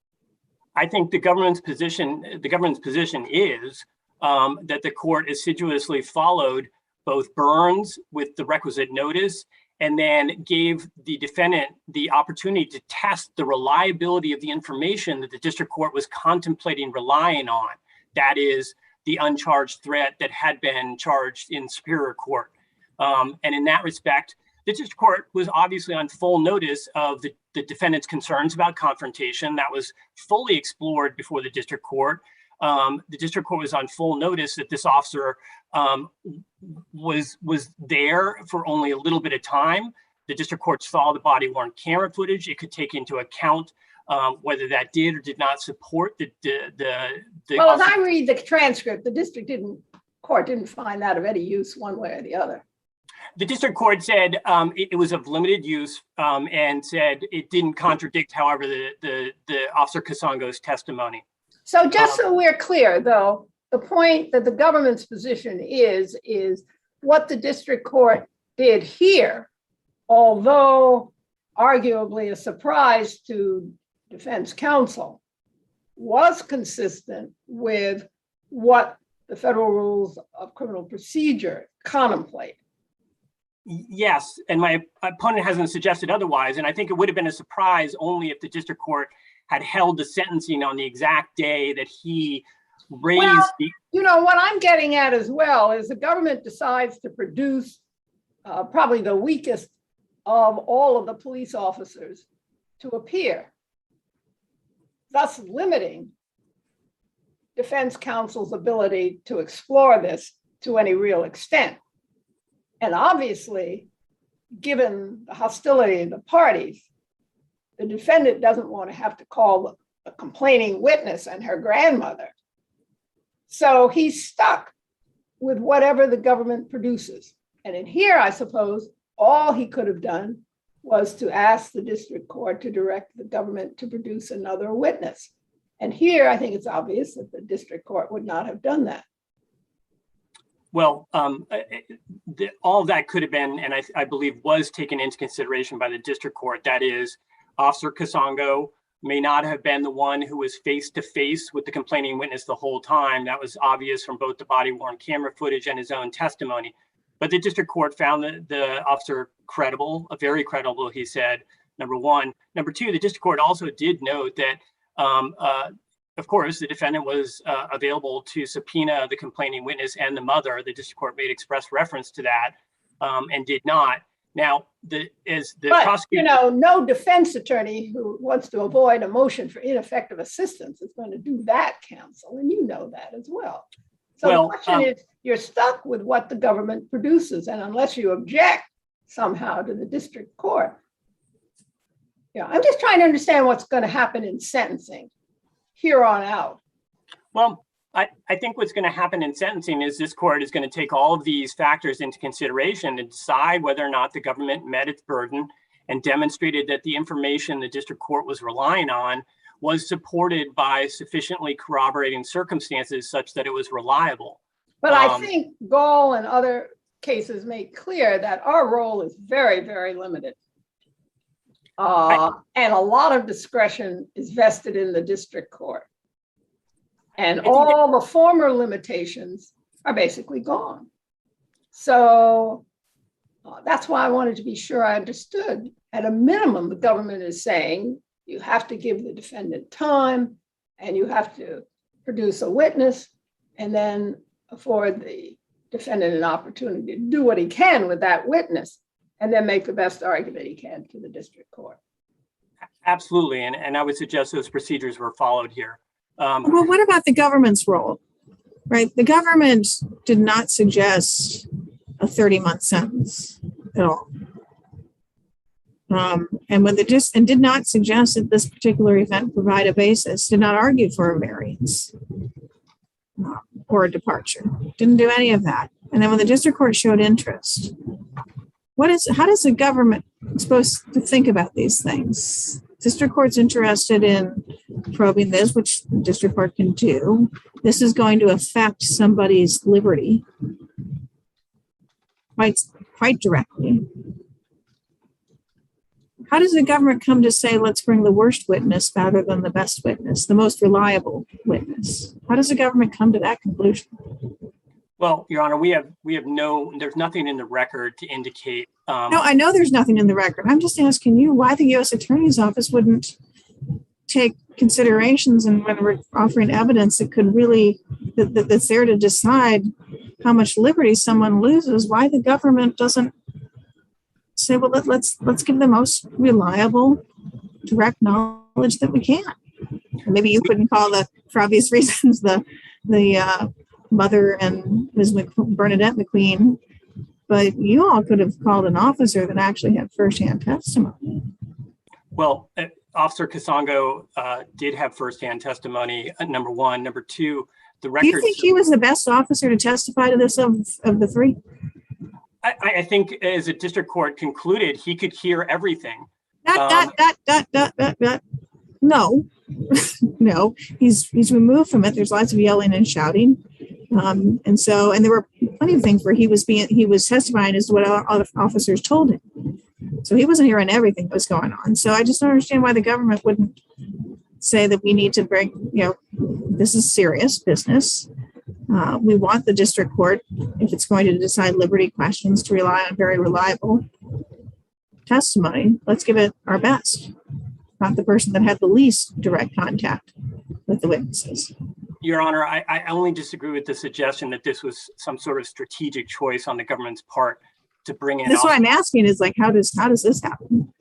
I think the government's position is that the court assiduously followed both Burns with the requisite notice and then gave the defendant the opportunity to test the reliability of the information that the district court was contemplating relying on. That is the uncharged threat that had been charged in Superior Court. And in that respect, the district court was obviously on full notice of the defendant's concerns about confrontation. That was fully explored before the district court. The district court was on full notice that this officer was there for only a little bit of time. The district court saw the body-worn camera footage. It could take into account whether that did or did not support the well, as I read the transcript, the district court didn't find that of any use one way or the other. The district court said it was of limited use and said it didn't contradict, however, the Officer Kasongo's testimony. So just so we're clear, though, the point that the government's position is what the district court did here, although arguably a surprise to defense counsel, was consistent with what the federal rules of criminal procedure contemplate. Yes, and my opponent hasn't suggested otherwise, and I think it would have been a surprise only if the district court had held the sentencing on the exact day that he raised you know, what I'm getting at as well is the government decides to produce probably the weakest of all of the police officers to appear, thus limiting defense counsel's ability to explore this to any real extent. And obviously, given the hostility of the parties, the defendant doesn't want to have to call a complaining witness and her grandmother. So he's stuck with whatever the government produces. And in here, I suppose, all he could have done was to ask the district court to direct the government to produce another witness. And here, I think it's obvious that the district court would not have done that. Well, all of that could have been, and I believe was taken into consideration by the district court. That is, Officer Kasongo may not have been the one who was face to face with the complaining witness the whole time. That was obvious from both the body-worn camera footage and his own testimony. But the district court found the officer credible, very credible, he said, number one. Number two, the district court also did note that, of course, the defendant was available to subpoena the complaining witness and the mother. The district court made express reference to that and did not. Now, you know, no defense attorney who wants to avoid a motion for ineffective assistance is going to do that, counsel, and you know that as well. So the question is, you're stuck with what the government produces, and unless you object somehow to the district court, I'm just trying to understand what's going to happen in sentencing here on out. Well, I think what's going to happen in sentencing is this court is going to take all of these factors into consideration and decide whether or not the government met its burden and demonstrated that the information the district court was relying on was supported by sufficiently corroborating circumstances such that it was reliable. But I think Gall and other cases make clear that our role is very, very limited. And a lot of discretion is vested in the district court. And all the former limitations are basically gone. So that's why I wanted to be sure I understood. At a minimum, the government is saying you have to give the defendant time and you have to produce a witness and then afford the defendant an opportunity to do what he can with that witness and then make the best argument he can to the district court. Absolutely. And I would suggest those procedures were followed here. Well, what about the government's role, right? The government did not suggest a 30-month sentence at all. And did not suggest that this particular event provide a basis, did not argue for a variance or a departure, didn't do any of that. And then when the district court showed interest, how does the government supposed to think about these things? District court's interested in probing this, which the district court can do. This is going to affect somebody's liberty quite directly. How does the government come to say, let's bring the worst witness rather than the best witness, the most reliable witness? How does the government come to that conclusion? Well, Your Honor, there's nothing in the record to indicate. No, I know there's nothing in the record. I'm just asking you why the U.S. Attorney's Office wouldn't take considerations, and when we're offering evidence that could really, that's there to decide how much liberty someone loses, why the government doesn't say, well, let's give the most reliable, direct knowledge that we can. And maybe you couldn't call for obvious reasons, the mother and Ms. Bernadette McQueen, but you all could have called an officer that actually had firsthand testimony. Well, Officer Casongo did have firsthand testimony, number one. Number two, the record. Do you think he was the best officer to testify to this of the three? I think as a district court concluded, he could hear everything. No, no, he's removed from it. There's lots of yelling and shouting. And there were plenty of things where he was testifying as to what other officers told him. So he wasn't hearing everything that was going on. So I just don't understand why the government wouldn't say that we need to bring, this is serious business. We want the district court, if it's going to decide liberty questions, to rely on very reliable testimony. Let's give it our best. Not the person that had the least direct contact with the witnesses. Your Honor, I only disagree with the suggestion that this was some sort of strategic choice on the government's part to bring in. That's what I'm asking is how does this happen?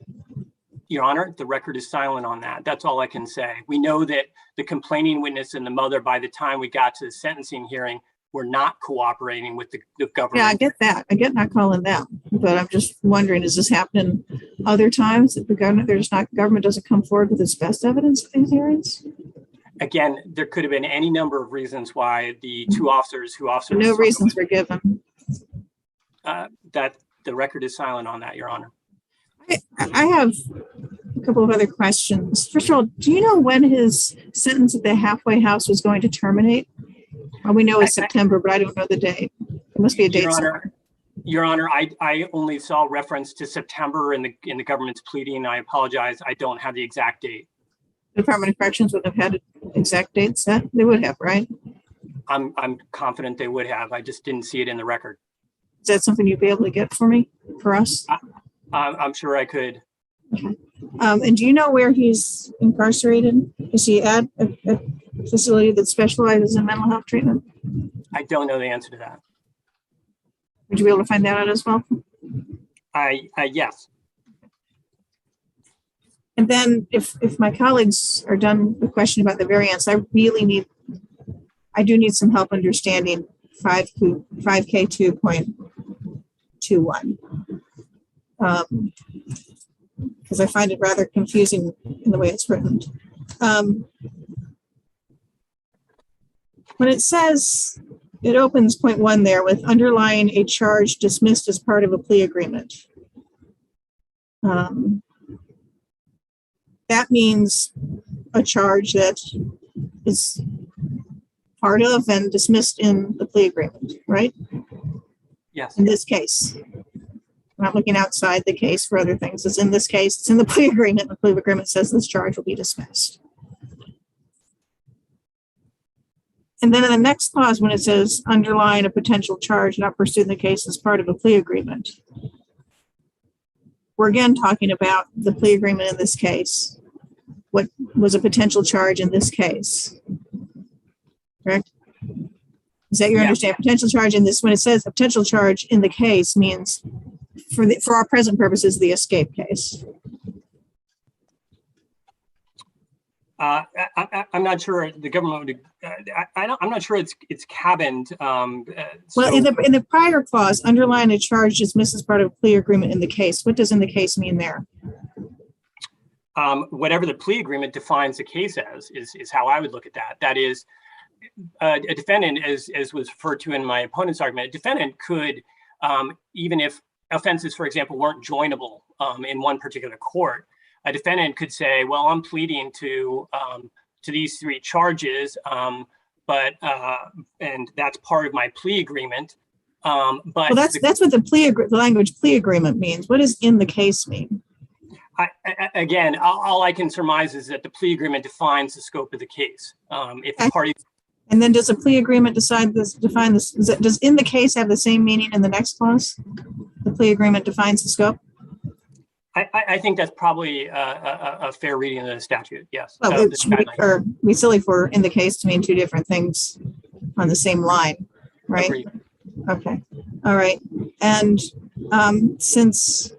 Your Honor, the record is silent on that. That's all I can say. We know that the complaining witness and the mother, by the time we got to the sentencing hearing, were not cooperating with the government. Yeah, I get that. I get not calling them, but I'm just wondering, is this happening other times that the government doesn't come forward with its best evidence at these hearings? Again, there could have been any number of reasons why the two officers no reasons were given. That the record is silent on that, Your Honor. I have a couple of other questions. First of all, do you know when his sentence at the halfway house was going to terminate? Well, we know it's September, but I don't know the date. It must be a date somewhere. Your Honor, I only saw reference to September in the government's pleading. I apologize. I don't have the exact date. The Department of Corrections would have had an exact date set. They would have, right? I'm confident they would have. I just didn't see it in the record. Is that something you'd be able to get for us? I'm sure I could. Okay. And do you know where he's incarcerated? Is he at a facility that specializes in mental health treatment? I don't know the answer to that. Would you be able to find that out as well? Yes. And then if my colleagues are done with the question about the variance, I do need some help understanding 5K2.21. Because I find it rather confusing in the way it's written. When it says, it opens point 1 there with underlying a charge dismissed as part of a plea agreement. That means a charge that is part of and dismissed in the plea agreement, right? Yes. In this case. I'm not looking outside the case for other things. It's in this case, it's in the plea agreement. The plea agreement says this charge will be dismissed. And then in the next clause, when it says underlying a potential charge not pursued in the case as part of a plea agreement, we're again talking about the plea agreement in this case. What was a potential charge in this case? Correct? Is that your understanding? Potential charge in this, when it says a potential charge in the case, means for our present purposes, the escape case. I'm not sure the government would. I'm not sure it's cabined. Well, in the prior clause, underlying a charge dismissed as part of a plea agreement in the case. What does in the case mean there? Whatever the plea agreement defines the case as is how I would look at that. That is, a defendant, as was referred to in my opponent's argument, a defendant could, even if offenses, for example, weren't joinable, in one particular court. A defendant could say, well, I'm pleading to these 3 charges, and that's part of my plea agreement. But well, that's what the language plea agreement means. What does in the case mean? Again, all I can surmise is that the plea agreement defines the scope of the case. If the parties. And then does a plea agreement define this? Does in the case have the same meaning in the next clause? The plea agreement defines the scope? I think that's probably a fair reading of the statute, yes. Well, it would be silly for in the case to mean 2 different things on the same line, right? Agreed. Okay, all right. And since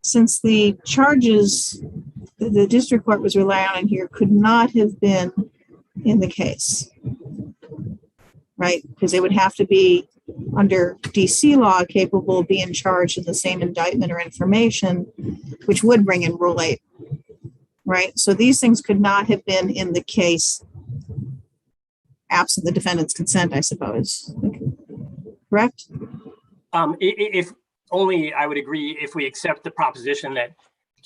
the charges the district court was relying on here could not have been in the case, right? Because they would have to be under DC law capable of being charged in the same indictment or information, which would bring in Rule 8, right? So these things could not have been in the case absent the defendant's consent, I suppose. Correct? If only I would agree if we accept the proposition that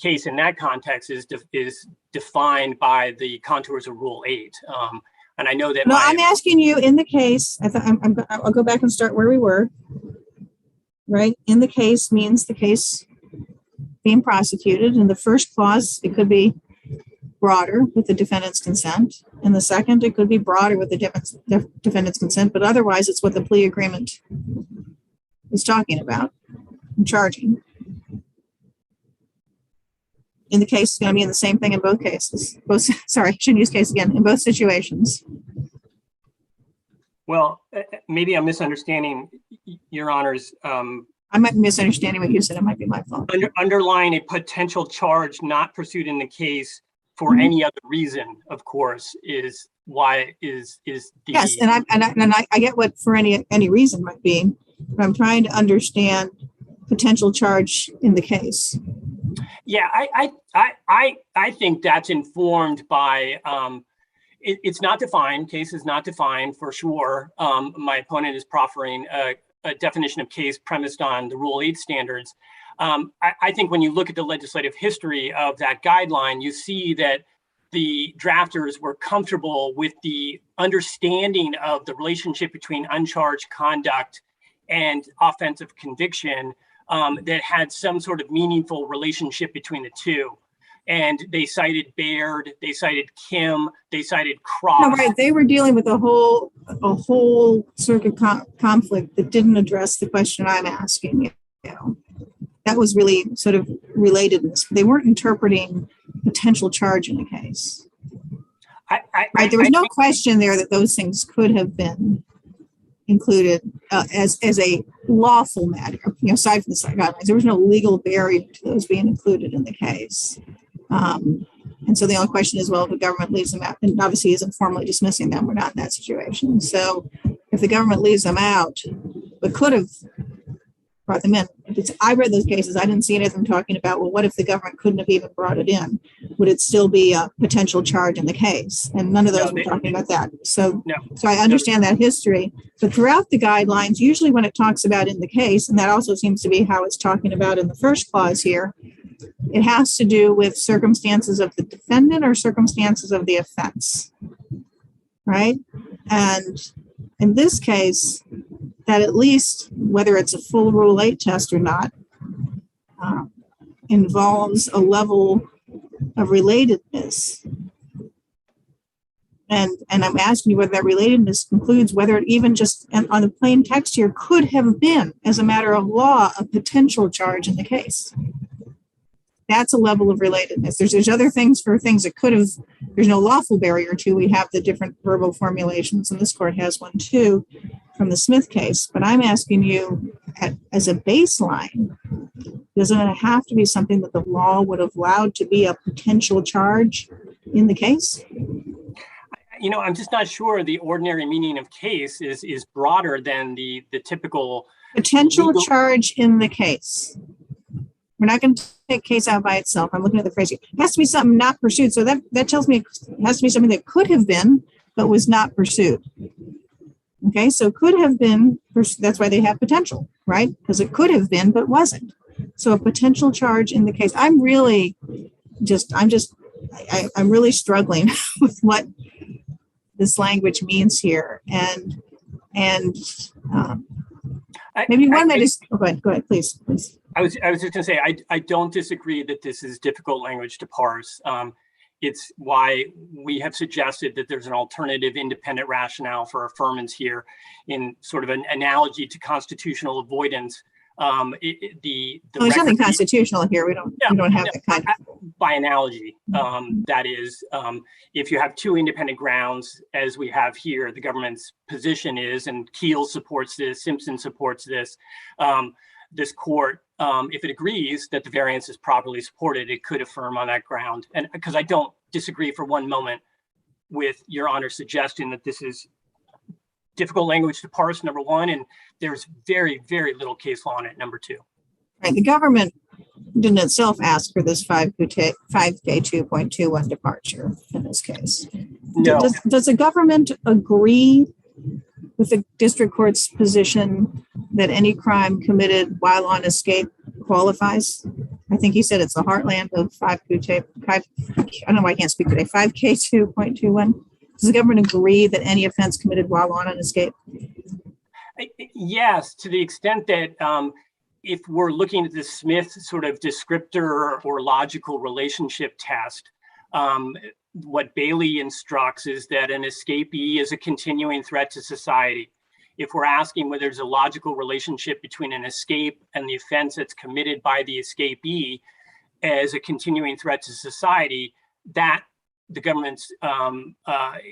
case in that context is defined by the contours of Rule 8. And I know that. No, I'm asking you in the case. I'll go back and start where we were. Right, in the case means the case being prosecuted. In the first clause, it could be broader with the defendant's consent. In the second, it could be broader with the defendant's consent. But otherwise, it's what the plea agreement is talking about and charging. In the case, it's going to be in the same thing in both cases. Sorry, shouldn't use case again. In both situations. Well, maybe I'm misunderstanding Your Honor's. I might be misunderstanding what you said. It might be my fault. Underlying a potential charge not pursued in the case for any other reason, of course, is why is the. Yes, and I get what for any reason might be, but I'm trying to understand potential charge in the case. Yeah, I think that's informed by it's not defined. Case is not defined for sure. My opponent is proffering a definition of case premised on the Rule 8 standards. I think when you look at the legislative history of that guideline, you see that the drafters were comfortable with the understanding of the relationship between uncharged conduct and offensive conviction. That had some sort of meaningful relationship between the two. And they cited Baird, they cited Kim, they cited Cross. No, right. They were dealing with a whole circuit conflict that didn't address the question I'm asking you. That was really sort of relatedness. They weren't interpreting potential charge in the case. Right. There was no question there that those things could have been included as a lawful matter, aside from the guidelines. There was no legal barrier to those being included in the case. And so the only question is, well, if the government leaves them out, and obviously isn't formally dismissing them, we're not in that situation. So if the government leaves them out, but could have brought them in. I read those cases. I didn't see any of them talking about, well, what if the government couldn't have even brought it in? Would it still be a potential charge in the case? And none of those were talking about that. So I understand that history. But throughout the guidelines, usually when it talks about in the case, and that also seems to be how it's talking about in the first clause here, it has to do with circumstances of the defendant or circumstances of the offense, right? And in this case, that at least, whether it's a full Rule 8 test or not, involves a level of relatedness. And I'm asking you whether that relatedness includes whether it even just, and on the plain text here, could have been, as a matter of law, a potential charge in the case. That's a level of relatedness. There's other things for things that could have, there's no lawful barrier to. We have the different verbal formulations, and this court has one too from the Smith case. But I'm asking you, as a baseline, doesn't it have to be something that the law would have allowed to be a potential charge in the case? I'm just not sure the ordinary meaning of case is broader than the typical potential legal charge in the case. We're not going to take case out by itself. I'm looking at the phrase here. It has to be something not pursued. So that tells me it has to be something that could have been, but was not pursued. Okay, so could have been, that's why they have potential, right? Because it could have been, but wasn't. So a potential charge in the case. I'm really struggling with what this language means here, and maybe one might just go ahead, please. I was just going to say, I don't disagree that this is difficult language to parse. It's why we have suggested that there's an alternative independent rationale for affirmance here in sort of an analogy to constitutional avoidance. There's nothing constitutional here. We don't have that kind of. By analogy, that is, if you have two independent grounds, as we have here, the government's position is, and Keel supports this, Simpson supports this, this court, if it agrees that the variance is properly supported, it could affirm on that ground. And because I don't disagree for one moment with Your Honor's suggestion that this is difficult language to parse, number one, and there's very, very little case law on it, number two. Right, the government didn't itself ask for this 5K 2.21 departure in this case. No. Does the government agree with the district court's position that any crime committed while on escape qualifies? I think he said it's the heartland of 5K 2.21. Does the government agree that any offense committed while on an escape? Yes, to the extent that if we're looking at the Smith sort of descriptor or logical relationship test, what Bailey instructs is that an escapee is a continuing threat to society. If we're asking whether there's a logical relationship between an escape and the offense that's committed by the escapee as a continuing threat to society, that the government's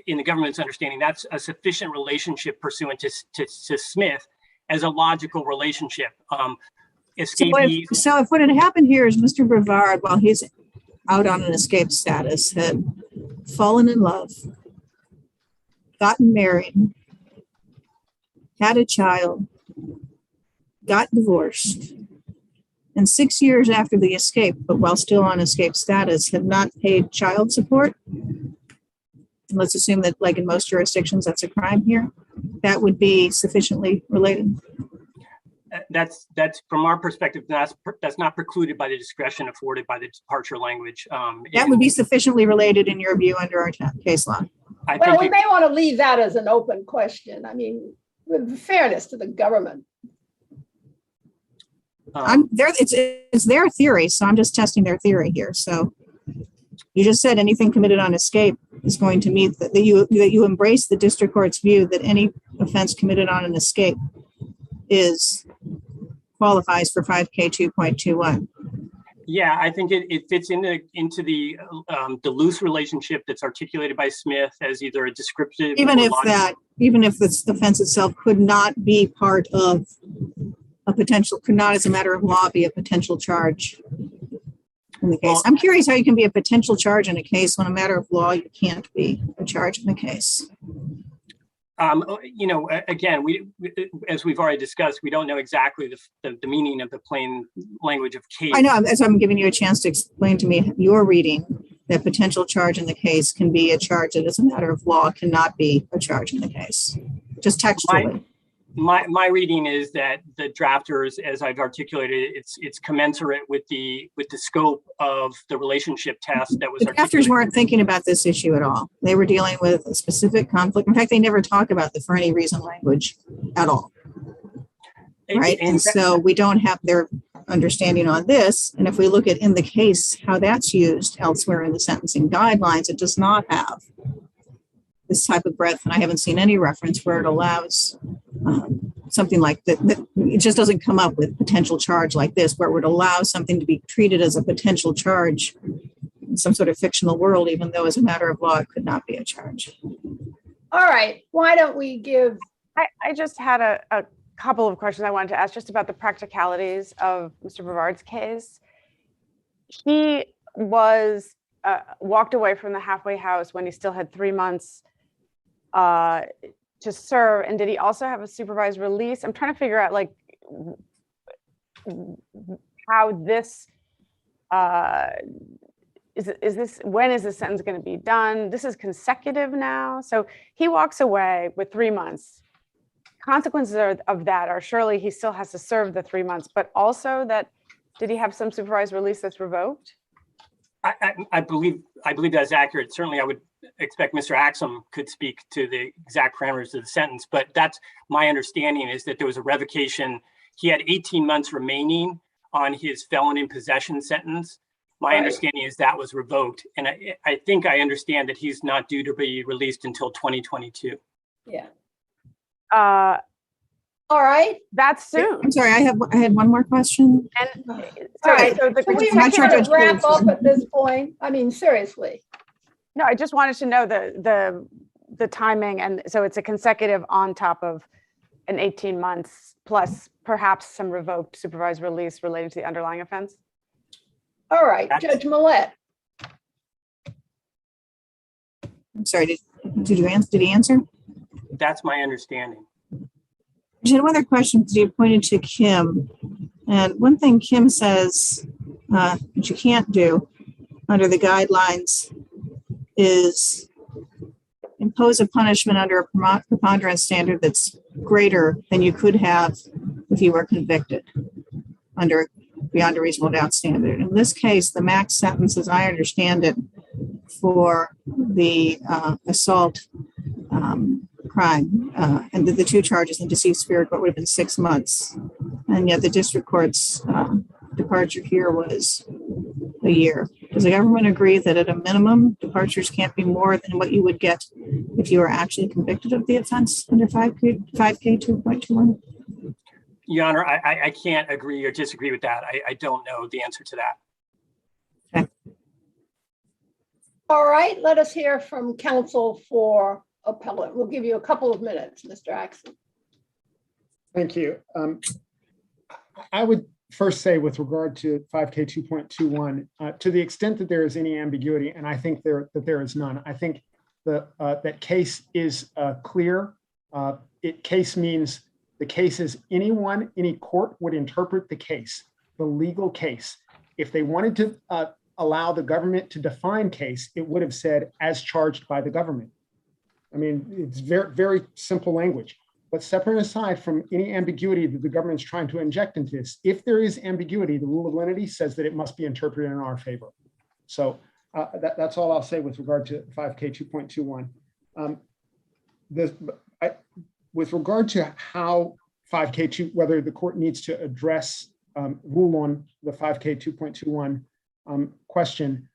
in the government's understanding, that's a sufficient relationship pursuant to Smith as a logical relationship. So if what had happened here is Mr. Brevard, while he's out on an escape status, had fallen in love, gotten married, had a child, got divorced, and 6 years after the escape, but while still on escape status, have not paid child support, and let's assume that, like in most jurisdictions, that's a crime here, that would be sufficiently related. That's from our perspective, that's not precluded by the discretion afforded by the departure language. That would be sufficiently related in your view under our case law. Well, we may want to leave that as an open question. I mean, with fairness to the government. It's their theory, so I'm just testing their theory here. So you just said anything committed on escape is going to meet that you embrace the district court's view that any offense committed on an escape qualifies for 5K 2.21. Yeah, I think it fits into the loose relationship that's articulated by Smith as either a descriptive, even if the offense itself could not be part of could not as a matter of law be a potential charge in the case. Well, I'm curious how you can be a potential charge in a case when a matter of law you can't be a charge in the case. Again, as we've already discussed, we don't know exactly the meaning of the plain language of case. I know, so I'm giving you a chance to explain to me your reading that potential charge in the case can be a charge that as a matter of law cannot be a charge in the case, just textually. My reading is that the drafters, as I've articulated, it's commensurate with the scope of the relationship test that was. The drafters weren't thinking about this issue at all. They were dealing with a specific conflict. In fact, they never talk about the for any reason language at all. Right, and so we don't have their understanding on this. And if we look at in the case how that's used elsewhere in the sentencing guidelines, it does not have this type of breadth, and I haven't seen any reference where it allows something like that. It just doesn't come up with potential charge like this, where it would allow something to be treated as a potential charge in some sort of fictional world, even though as a matter of law, it could not be a charge. All right, why don't we give... I just had a couple of questions I wanted to ask just about the practicalities of Mr. Brevard's case. He was walked away from the halfway house when he still had 3 months to serve, and did he also have a supervised release? I'm trying to figure out like how this is this, when is the sentence going to be done? This is consecutive now, so he walks away with 3 months. Consequences of that are surely he still has to serve the 3 months, but also that Did he have some supervised release that's revoked? I believe that's accurate. Certainly, I would expect Mr. Axum could speak to the exact parameters of the sentence, but that's my understanding is that there was a revocation. He had 18 months remaining on his felon in possession sentence. My understanding is that was revoked. And I think I understand that he's not due to be released until 2022. Yeah. All right. That's soon. I'm sorry, I had one more question. And All right. so Can we I'm not sure Judge wrap Cools- up at this point? I mean, seriously. no, I just wanted to know the timing. And so it's a consecutive on top of an 18 months plus perhaps some revoked supervised release relating to the underlying offense. All right, Judge Millett. I'm sorry, did he answer? That's my understanding. I had one other question because you pointed to Kim. And one thing Kim says that you can't do under the guidelines is impose a punishment under a preponderance standard that's greater than you could have if you were convicted under beyond a reasonable doubt standard. In this case, the max sentence, as I understand it, for the assault crime and the two charges in deceived spirit, what would have been 6 months. And yet the district court's departure here was a year. Does the government agree that at a minimum, departures can't be more than what you would get if you were actually convicted of the offense under 5K 2.21? Your Honor, I can't agree or disagree with that. I don't know the answer to that. Okay. All right, let us hear from counsel for appellant. We'll give you a couple of minutes, Mr. Axum. Thank you. I would first say with regard to 5K 2.21, to the extent that there is any ambiguity, and I think that there is none, I think that case is clear. Case means the case is any court would interpret the case, the legal case. If they wanted to allow the government to define case, it would have said as charged by the government. I mean, it's very, very simple language. But separate aside from any ambiguity that the government's trying to inject into this, if there is ambiguity, the rule of lenity says that it must be interpreted in our favor. So that's all I'll say with regard to 5K 2.21. With regard to how 5K 2, whether the court needs to address, rule on the 5K 2.21 question,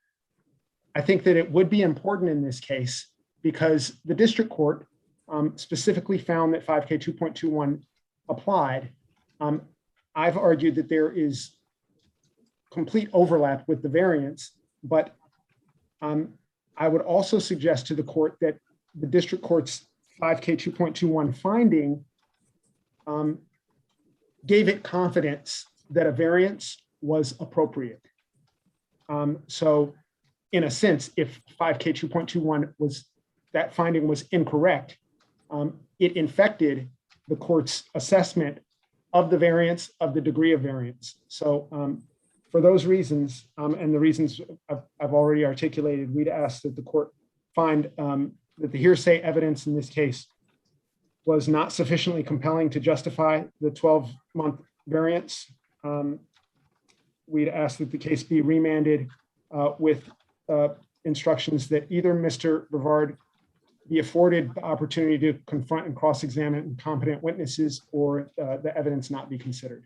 I think that it would be important in this case because the district court specifically found that 5K 2.21 applied. I've argued that there is complete overlap with the variance, but I would also suggest to the court that the district court's 5K 2.21 finding gave it confidence that a variance was appropriate. So in a sense, if 5K 2.21 that finding was incorrect, it infected the court's assessment of the variance, of the degree of variance. So for those reasons, and the reasons I've already articulated, we'd ask that the court find that the hearsay evidence in this case was not sufficiently compelling to justify the 12-month variance. We'd ask that the case be remanded with instructions that either Mr. Brevard be afforded the opportunity to confront and cross-examine competent witnesses or the evidence not be considered.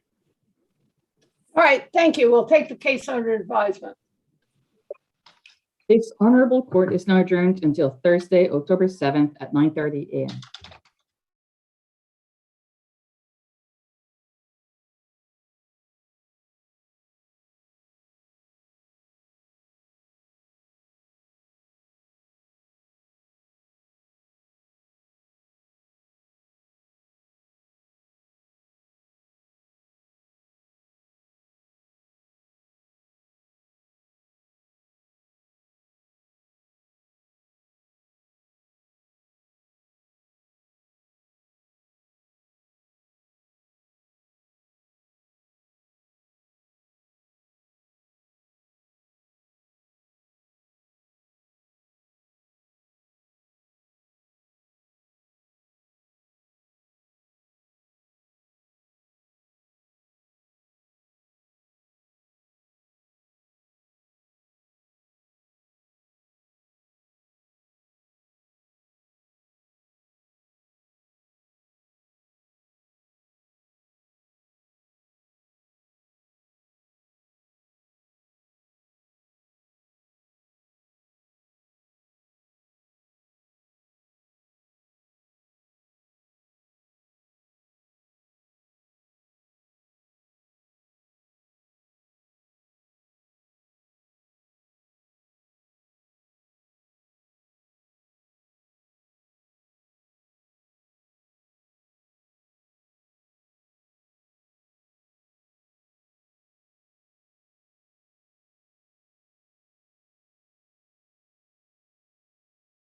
All right, thank you. We'll take the case under advisement. This honorable court is now adjourned until Thursday, October 7th at 9:30 a.m.